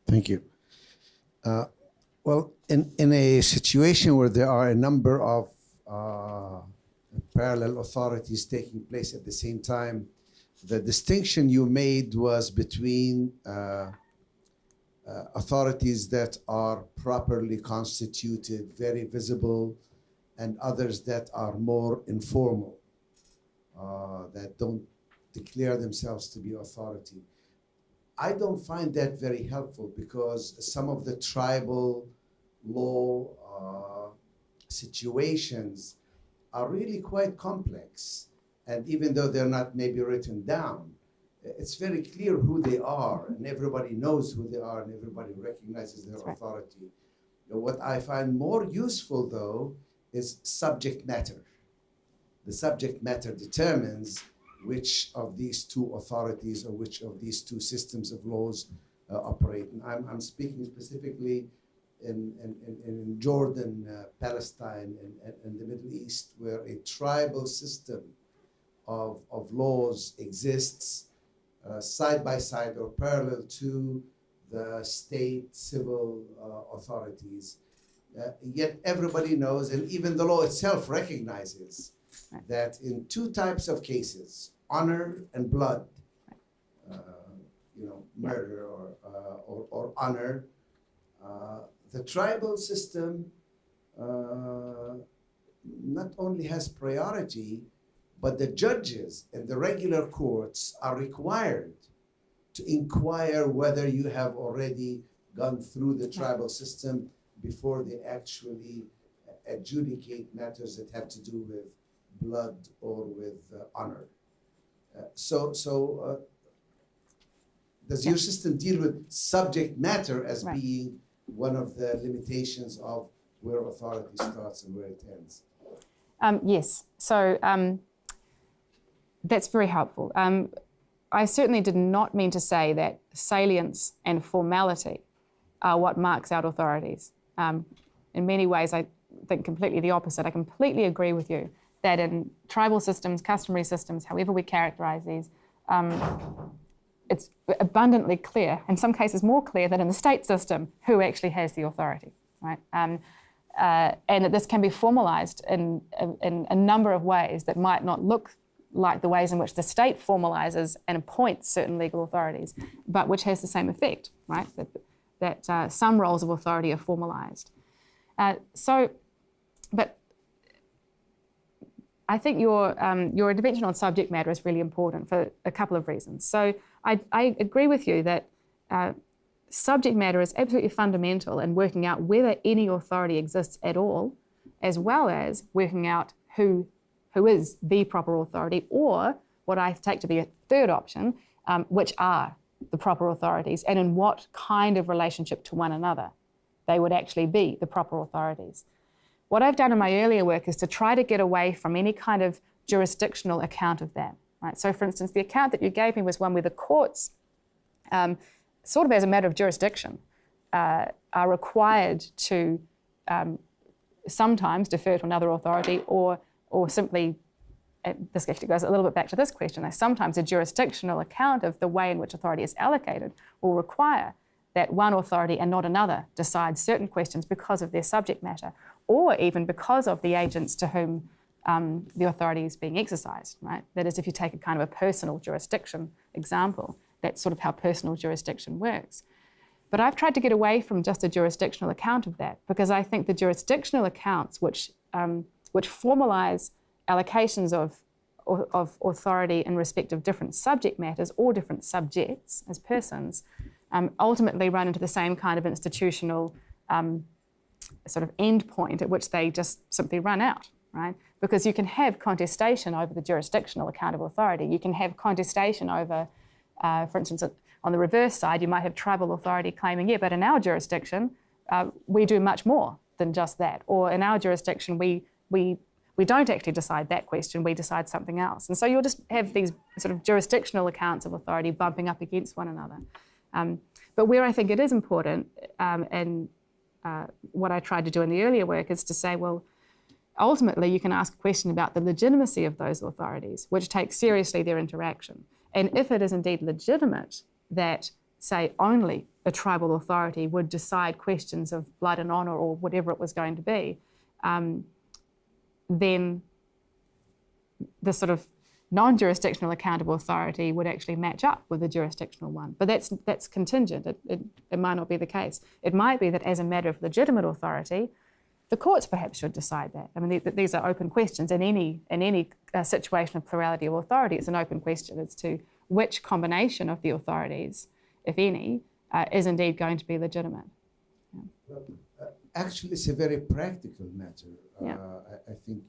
Thank you. Well, in a situation where there are a number of parallel authorities taking place at the same time, the distinction you made was between authorities that are properly constituted, very visible, and others that are more informal, that don't declare themselves to be authority. I don't find that very helpful because some of the tribal law situations are really quite complex. And even though they're not maybe written down, it's very clear who they are, and everybody knows who they are, and everybody recognizes their authority. What I find more useful, though, is subject matter. The subject matter determines which of these two authorities or which of these two systems of laws operate. And I'm speaking specifically in Jordan, Palestine, and the Middle East, where a tribal system of laws exists side by side or parallel to the state civil authorities. Yet everybody knows, and even the law itself recognizes, that in two types of cases, honor and blood, murder or honor, the tribal system not only has priority, but the judges in the regular courts are required to inquire whether you have already gone through the tribal system before they actually adjudicate matters that have to do with blood or with honor. Does your system deal with subject matter as being one of the limitations of where authority starts and where it ends? Yes. So that's very helpful. I certainly did not mean to say that salience and formality are what marks out authorities. In many ways, I think completely the opposite. I completely agree with you that in tribal systems, customary systems, however we characterize these, it's abundantly clear, in some cases more clear than in the state system, who actually has the authority, right? And that this can be formalized in a number of ways that might not look like the ways in which the state formalizes and appoints certain legal authorities, but which has the same effect, right? That some roles of authority are formalized. But I think your intervention on subject matter is really important for a couple of reasons. So I agree with you that subject matter is absolutely fundamental in working out whether any authority exists at all, as well as working out who is the proper authority, or what I take to be a third option, which are the proper authorities and in what kind of relationship to one another they would actually be the proper authorities. What I've done in my earlier work is to try to get away from any kind of jurisdictional account of that. Right? So for instance, the account that you gave me was one where the courts, sort of as a matter of jurisdiction, are required to sometimes defer to another authority or simply, this actually goes a little bit back to this question, sometimes a jurisdictional account of the way in which authority is allocated will require that one authority and not another decides certain questions because of their subject matter, or even because of the agents to whom the authority is being exercised, right? That is, if you take a kind of a personal jurisdiction example, that's sort of how personal jurisdiction works. But I've tried to get away from just a jurisdictional account of that, because I think the jurisdictional accounts which formalize allocations of authority in respect of different subject matters or different subjects as persons ultimately run into the same kind of institutional sort of end point at which they just simply run out, right? Because you can have contestation over the jurisdictional account of authority. You can have contestation over, for instance, on the reverse side, you might have tribal authority claiming, yeah, but in our jurisdiction, we do much more than just that. Or in our jurisdiction, we don't actually decide that question, we decide something else. And so you'll just have these sort of jurisdictional accounts of authority bumping up against one another. But where I think it is important, and what I tried to do in the earlier work is to say, well, ultimately you can ask a question about the legitimacy of those authorities, which takes seriously their interaction. And if it is indeed legitimate that, say, only a tribal authority would decide questions of blood and honour or whatever it was going to be, then the sort of non-jurisdictional account of authority would actually match up with the jurisdictional one. But that's contingent. It might not be the case. It might be that as a matter of legitimate authority, the courts perhaps should decide that. I mean, these are open questions. In any situation of plurality of authority, it's an open question as to which combination of the authorities, if any, is indeed going to be legitimate. Yeah. Well, actually, it's a very practical matter. Yeah. I think,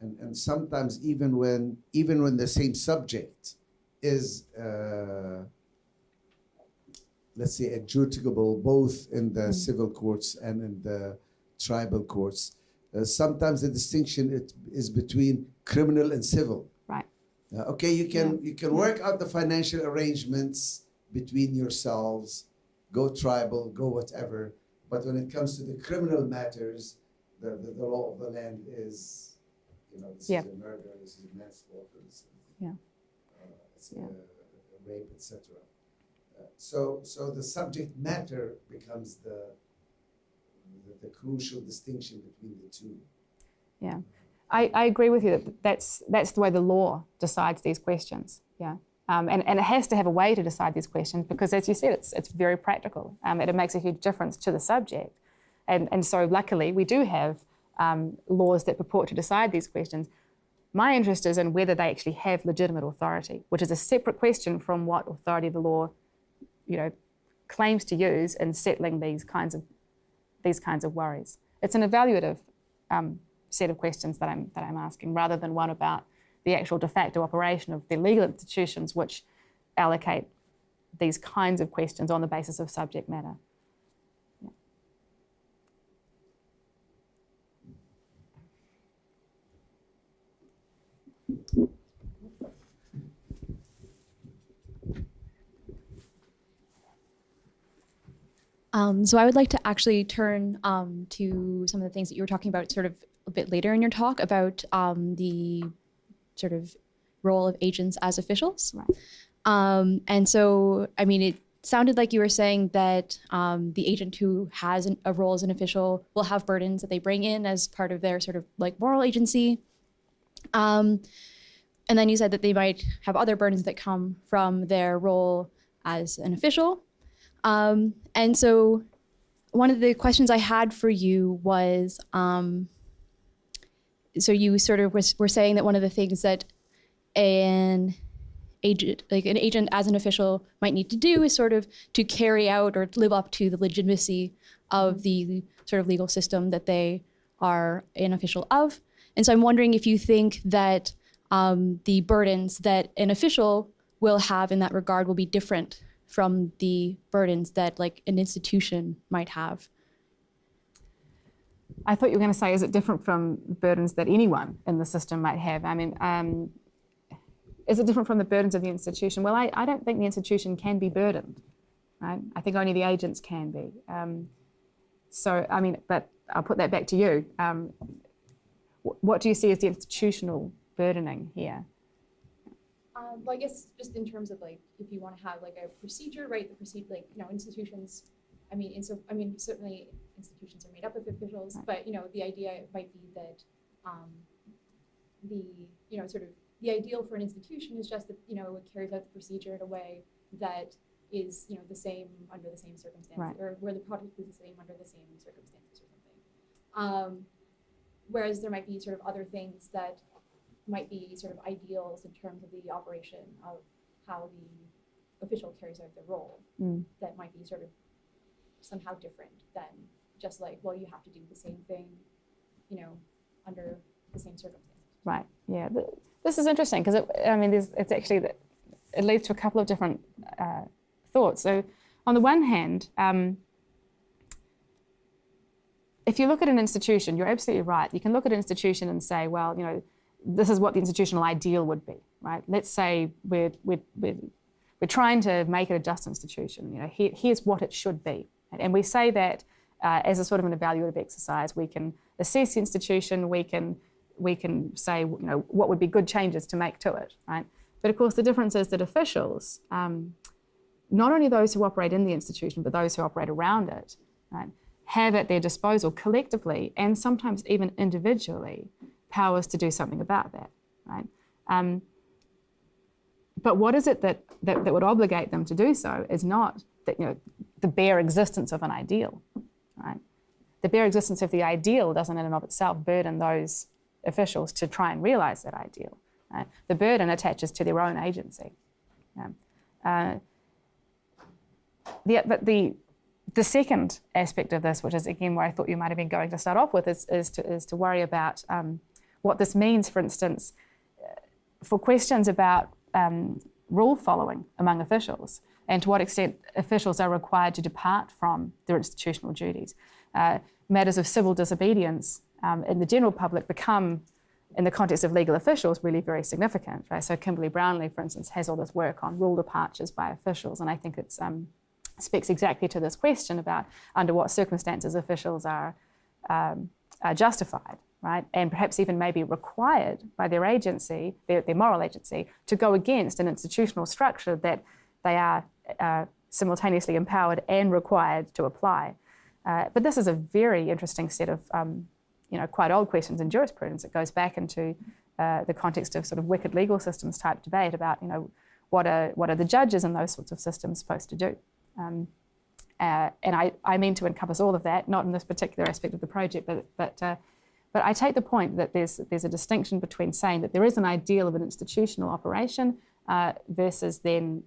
and sometimes even when the same subject is, let's say, adjudicable both in the civil courts and in the tribal courts, Sometimes the distinction is between criminal and civil. Right. Okay, you can work out the financial arrangements between yourselves, go tribal, go whatever. But when it comes to the criminal matters, the law of the land is, this is a murder, this is a manslaughter, this is a rape, etc. So the subject matter becomes the crucial distinction between the two. Yeah, I agree with you that that's the way the law decides these questions. Yeah, and it has to have a way to decide these questions because, as you said, it's very practical. It makes a huge difference to the subject, and so luckily we do have laws that purport to decide these questions. My interest is in whether they actually have legitimate authority, which is a separate question from what authority the law, claims to use in settling these kinds of worries. It's an evaluative set of questions that I'm asking, rather than one about the actual de facto operation of the legal institutions which allocate these kinds of questions on the basis of subject matter. So I would like to actually turn to some of the things that you were talking about sort of a bit later in your talk about the sort of role of agents as officials. Right. And so, I mean, it sounded like you were saying that the agent who has a role as an official will have burdens that they bring in as part of their sort of like moral agency. And then you said that they might have other burdens that come from their role as an official. And so one of the questions I had for you was, so you sort of were saying that one of the things that an agent as an official might need to do is sort of to carry out or live up to the legitimacy of the sort of legal system that they are an official of. And so I'm wondering if you think that the burdens that an official will have in that regard will be different from the burdens that like an institution might have. I thought you were going to say, is it different from the burdens that anyone in the system might have? I mean, is it different from the burdens of the institution? Well, I don't think the institution can be burdened, right? I think only the agents can be. So, I mean, but I'll put that back to you. What do you see as the institutional burdening here? Well, I guess just in terms of like, if you want to have like a procedure, right? The procedure, like, institutions, I mean, certainly institutions are made up of officials, right. But, the idea might be that sort of the ideal for an institution is just that, it carries out the procedure in a way that is, the same under the same circumstances, right. Or where the product is the same under the same circumstances or something. Whereas there might be sort of other things that might be sort of ideals in terms of the operation of how the official carries out their role that might be sort of somehow different than just like, well, you have to do the same thing, under the same circumstances. Right, yeah. This is interesting because, it leads to a couple of different thoughts. So on the one hand, if you look at an institution, you're absolutely right. You can look at an institution and say, well, this is what the institutional ideal would be, right? Let's say we're trying to make it a just institution. Here's what it should be, and we say that as a sort of an evaluative exercise. We can assess the institution. We can say, what would be good changes to make to it, right? But of course, the difference is that officials, not only those who operate in the institution, but those who operate around it, right, have at their disposal collectively and sometimes even individually powers to do something about that, right? But what is it that would obligate them to do so is not that, the bare existence of an ideal, right? The bare existence of the ideal doesn't in and of itself burden those officials to try and realize that ideal, right? The burden attaches to their own agency. Yeah. But the second aspect of this, which is again where I thought you might have been going to start off with, is to worry about what this means, for instance, for questions about rule following among officials and to what extent officials are required to depart from their institutional duties. Matters of civil disobedience in the general public become, in the context of legal officials, really very significant, right? So Kimberly Brownlee, for instance, has all this work on rule departures by officials, and I think it speaks exactly to this question about under what circumstances officials are justified, right? And perhaps even maybe required by their agency, their moral agency, to go against an institutional structure that they are simultaneously empowered and required to apply. But this is a very interesting set of quite old questions in jurisprudence. It goes back into the context of sort of wicked legal systems type debate about, what are the judges in those sorts of systems supposed to do? And I mean to encompass all of that, not in this particular aspect of the project, but I take the point that there's a distinction between saying that there is an ideal of an institutional operation versus then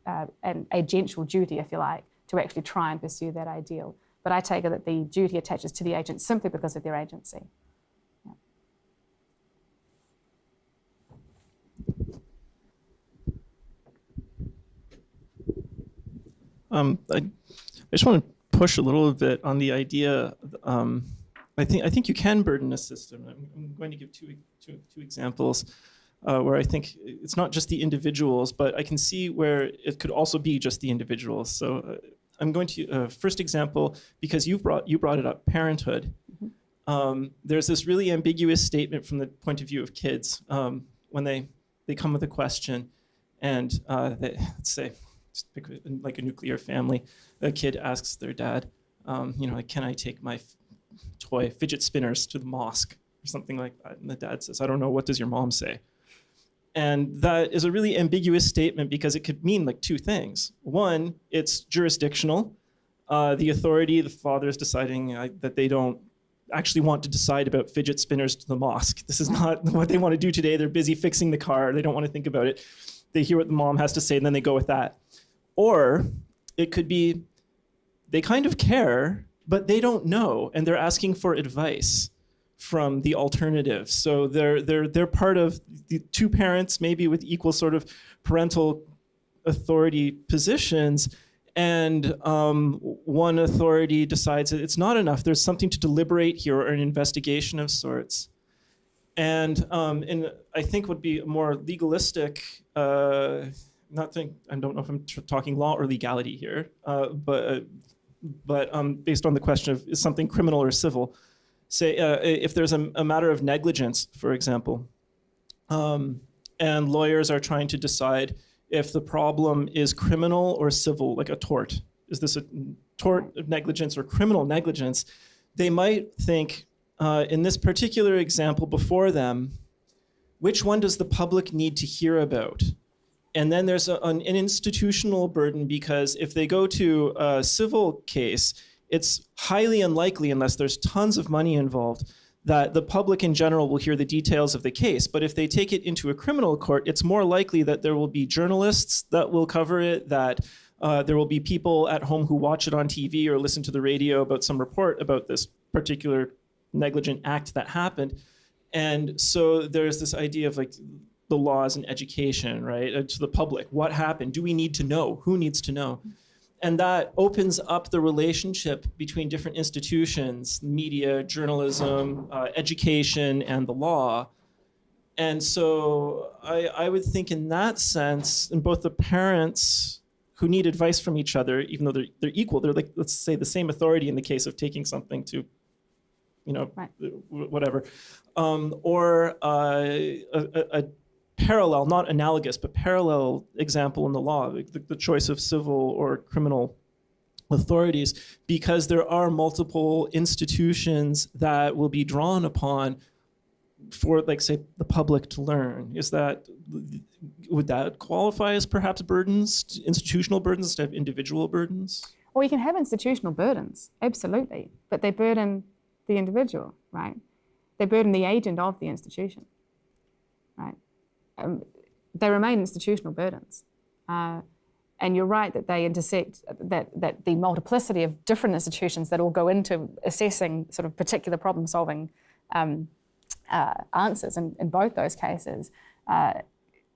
an agential duty, if you like, to actually try and pursue that ideal. But I take it that the duty attaches to the agent simply because of their agency. I just want to push a little bit on the idea. I think you can burden a system. I'm going to give two examples where I think it's not just the individuals, but I can see where it could also be just the individuals. So I'm going to first example, because you brought it up, parenthood. There's this really ambiguous statement from the point of view of kids when they come with a question, and let's say, just pick like a nuclear family, a kid asks their dad, like, can I take my toy fidget spinners to the mosque or something like that? And the dad says, I don't know, what does your mom say? And that is a really ambiguous statement because it could mean like two things. One, it's jurisdictional. The authority, the father is deciding that they don't actually want to decide about fidget spinners to the mosque. This is not what they want to do today. They're busy fixing the car. They don't want to think about it. They hear what the mom has to say and then they go with that. Or it could be they kind of care, but they don't know, and they're asking for advice from the alternative. So they're part of the two parents, maybe with equal sort of parental authority positions, and one authority decides that it's not enough. There's something to deliberate here, or an investigation of sorts. And I think would be a more legalistic. I don't know if I'm talking law or legality here, but based on the question of is something criminal or civil. Say if there's a matter of negligence, for example, and lawyers are trying to decide if the problem is criminal or civil, like a tort. Is this a tort of negligence or criminal negligence? They might think, in this particular example before them, which one does the public need to hear about? And then there's an institutional burden, because if they go to a civil case, it's highly unlikely, unless there's tons of money involved, that the public in general will hear the details of the case. But if they take it into a criminal court, it's more likely that there will be journalists that will cover it, that there will be people at home who watch it on TV or listen to the radio about some report about this particular negligent act that happened. And so there's this idea of like the laws and education, right? To the public, what happened? Do we need to know? Who needs to know? And that opens up the relationship between different institutions, media, journalism, education, and the law. And so I would think in that sense, in both the parents who need advice from each other, even though they're equal, they're like, let's say, the same authority in the case of taking something to, right. Whatever, or a parallel, not analogous, but parallel example in the law, the choice of civil or criminal authorities, because there are multiple institutions that will be drawn upon for, like, say, the public to learn. Would that qualify as perhaps burdens, institutional burdens instead of individual burdens? Well, you can have institutional burdens, absolutely, but they burden the individual, right? They burden the agent of the institution, right? They remain institutional burdens. And you're right that they intersect, that the multiplicity of different institutions that all go into assessing sort of particular problem-solving answers in both those cases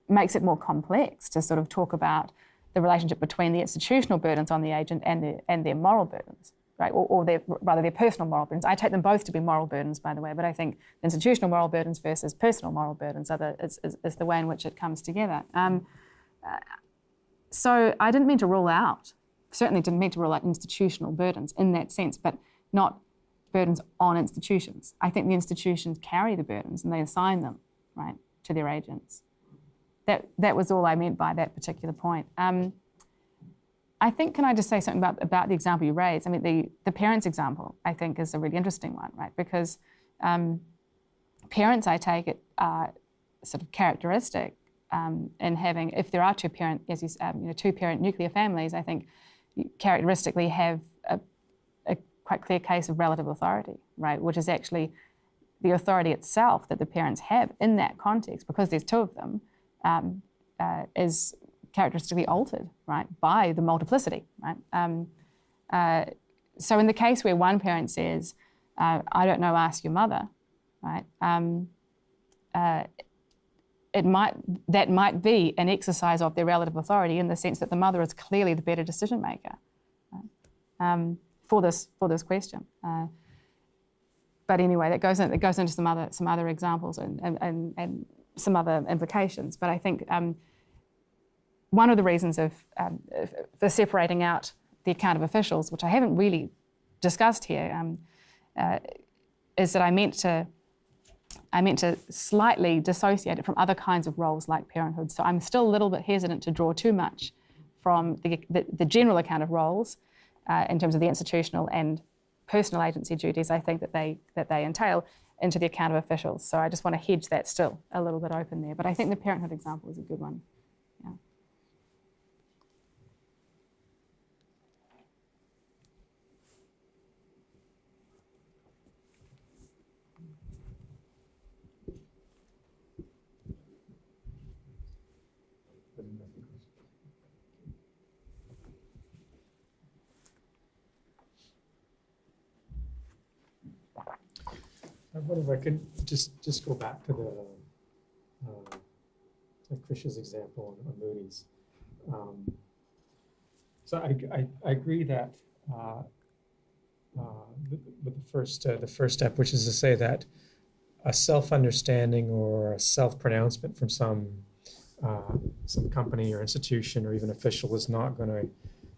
makes it more complex to sort of talk about the relationship between the institutional burdens on the agent and their moral burdens. right? Or rather their personal moral burdens. I take them both to be moral burdens, by the way, but I think institutional moral burdens versus personal moral burdens is the way in which it comes together. So I didn't mean to rule out, certainly didn't mean to rule out institutional burdens in that sense, but not burdens on institutions. I think the institutions carry the burdens and they assign them, right, to their agents. That was all I meant by that particular point. I think, can I just say something about the example you raised? I mean, the parents example, I think, is a really interesting one, right? Because parents, I take it, are sort of characteristic in having, if there are two-parent, as you two-parent nuclear families, I think characteristically have a quite clear case of relative authority, right? Which is actually the authority itself that the parents have in that context, because there's two of them, is characteristically altered, right, by the multiplicity, right? So in the case where one parent says, I don't know, ask your mother, right? That might be an exercise of their relative authority in the sense that the mother is clearly the better decision maker, right? For this question. But anyway, that goes into some other examples and some other implications. But I think one of the reasons for separating out the account of officials, which I haven't really discussed here, is that I meant to slightly dissociate it from other kinds of roles like parenthood. So I'm still a little bit hesitant to draw too much from the general account of roles in terms of the institutional and personal agency duties I think that they entail into the account of officials. So I just want to hedge that still a little bit open there. But I think the parenthood example is a good one. Yeah. I wonder if I could just go back to Krish's example on Moodys. So I agree that with the first step, which is to say that a self-understanding or a self-pronouncement from some company or institution or even official is not going to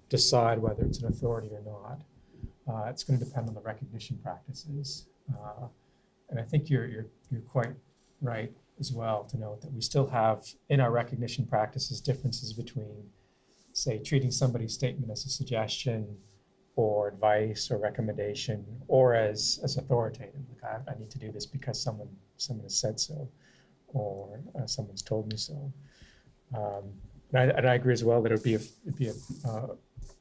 decide whether it's an authority or not. It's going to depend on the recognition practices. And I think you're quite right as well to note that we still have in our recognition practices differences between, say, treating somebody's statement as a suggestion or advice or recommendation or as authoritative. Like I need to do this because someone has said so or someone's told me so. And I agree as well that it'd be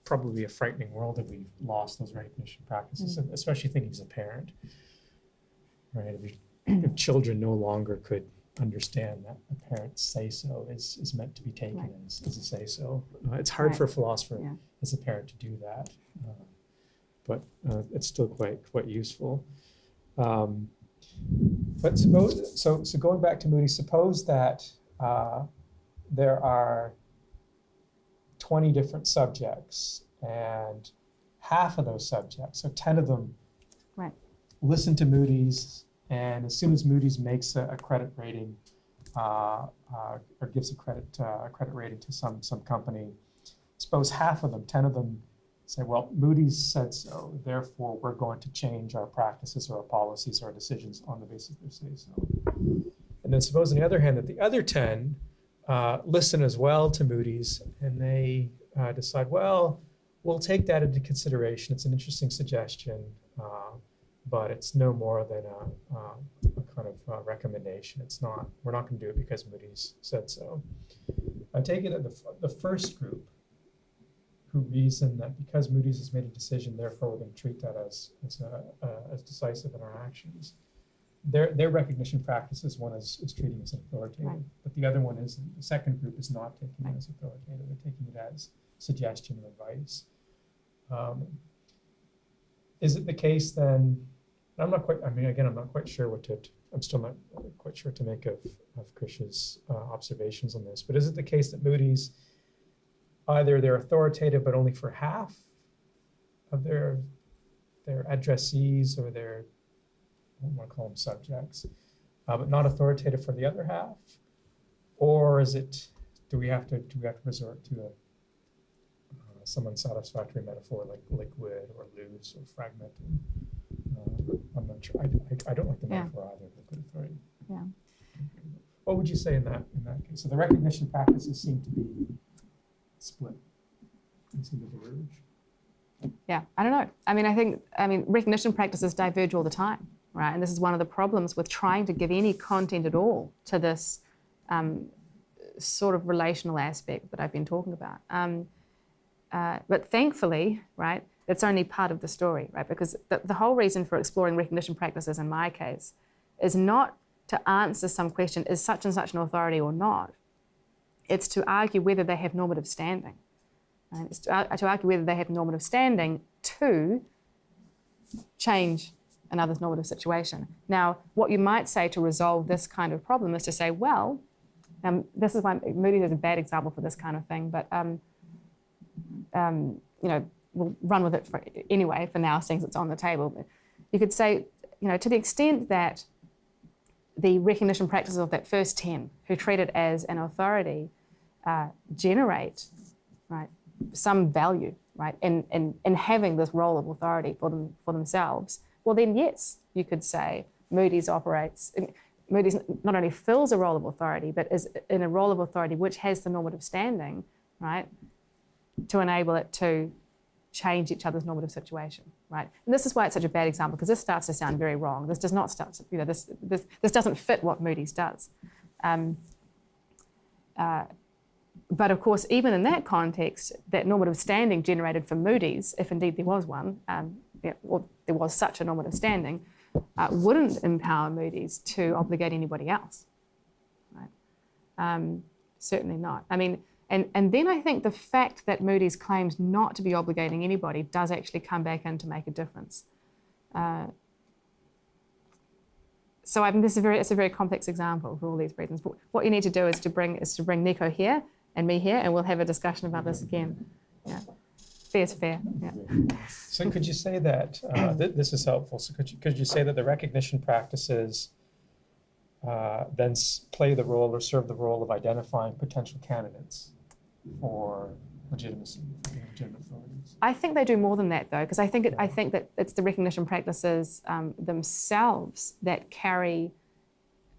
probably a frightening world if we lost those recognition practices, especially thinking as a parent. Right, if children no longer could understand that a parent's say-so is meant to be taken right. as a say-so. It's hard for a philosopher Yeah. as a parent to do that, but it's still quite useful. But suppose, so going back to Moodys, suppose that there are 20 different subjects and half of those subjects, so 10 of them, Right. listen to Moodys, and as soon as Moodys makes a credit rating or gives a credit rating to some company, suppose half of them, 10 of them, say, well, Moodys said so, therefore we're going to change our practices or our policies or our decisions on the basis of their say so. And then suppose on the other hand that the other 10 listen as well to Moodys, and they decide, well, we'll take that into consideration. It's an interesting suggestion. But it's no more than a kind of recommendation. It's not. We're not going to do it because Moodys said so. I take it that the first group, who reason that because Moodys has made a decision, therefore we're going to treat that as decisive in our actions. Their recognition practices, one is treating it as authoritative, Right. but the other one isn't. The second group is not taking it as authoritative. They're taking it as suggestion and advice. Is it the case then? I'm not quite. I mean, again, I'm not quite sure what to. I'm still not quite sure what to make of Krish's observations on this. But is it the case that Moodys either they're authoritative but only for half of their their addressees or their, I don't want to call them subjects, but not authoritative for the other half? Or is it, do we have to resort to some unsatisfactory metaphor like liquid or loose or fragmented? I'm not sure. I don't like the metaphor either, liquid authority. Yeah. What would you say in that case? So the recognition practices seem to be split. They seem to diverge. Yeah, I don't know. I mean, recognition practices diverge all the time, right? And this is one of the problems with trying to give any content at all to this sort of relational aspect that I've been talking about. But thankfully, right, it's only part of the story, right? Because the whole reason for exploring recognition practices in my case is not to answer some question, is such and such an authority or not? It's to argue whether they have normative standing. Right? It's to argue whether they have normative standing to change another's normative situation. Now, what you might say to resolve this kind of problem is to say, well, this is why Moodys is a bad example for this kind of thing, but you know, we'll run with it anyway for now, since it's on the table. But you could say, you know, to the extent that the recognition practices of that first 10 who treat it as an authority generate, right, some value, right, in having this role of authority for themselves, well then yes, you could say Moodys not only fills a role of authority, but is in a role of authority which has the normative standing, right, to enable it to change each other's normative situation, right? And this is why it's such a bad example, because this starts to sound very wrong. This does not start to, you know, this doesn't fit what Moodys does. But of course, even in that context, that normative standing generated for Moodys, if indeed there was one, or there was such a normative standing, wouldn't empower Moodys to obligate anybody else, right? Certainly not. I mean, and then I think the fact that Moodys claims not to be obligating anybody does actually come back in to make a difference. So I mean, it's a very complex example for all these reasons. But what you need to do is to bring Nico here and me here, and we'll have a discussion about this again. Yeah, fair's fair. Yeah. So could you say that this is helpful? So could you say that the recognition practices then play the role or serve the role of identifying potential candidates for legitimacy, for being legitimate authorities? I think they do more than that, though, because I think that it's the recognition practices themselves that carry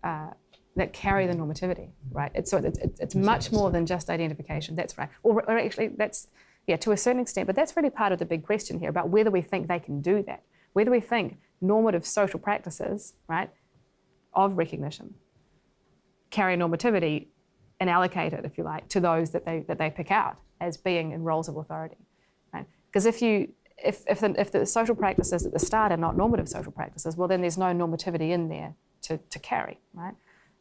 the normativity, right? It's much more than just identification. That's right. Or actually, that's, yeah, to a certain extent, but that's really part of the big question here about whether we think they can do that, whether we think normative social practices, right, of recognition carry normativity and allocate it, if you like, to those that they pick out as being in roles of authority, right? Because if the social practices at the start are not normative social practices, well then there's no normativity in there to carry, right?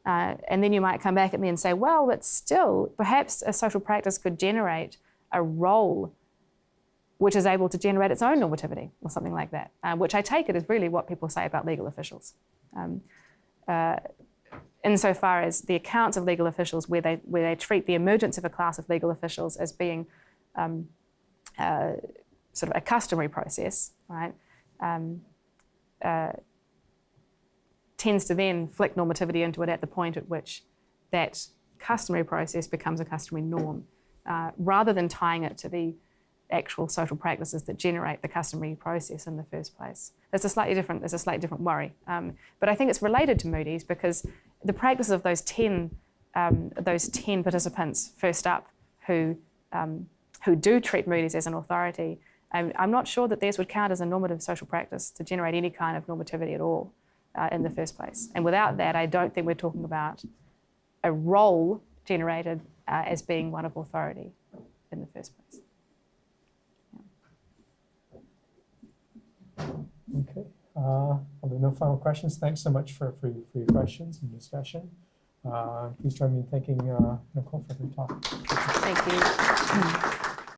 And then you might come back at me and say, well, but still, perhaps a social practice could generate a role which is able to generate its own normativity or something like that, which I take it is really what people say about legal officials. Insofar as the accounts of legal officials where they treat the emergence of a class of legal officials as being sort of a customary process, right, tends to then flick normativity into it at the point at which that customary process becomes a customary norm, rather than tying it to the actual social practices that generate the customary process in the first place. There's a slightly different worry. But I think it's related to Moodys because the practice of those 10 participants first up who do treat Moodys as an authority, I'm not sure that theirs would count as a normative social practice to generate any kind of normativity at all in the first place. And without that, I don't think we're talking about a role generated as being one of authority in the first place. Okay. Well, there are no final questions. Thanks so much for your questions and discussion. Please join me in thanking Nicole for her talk. Thank you.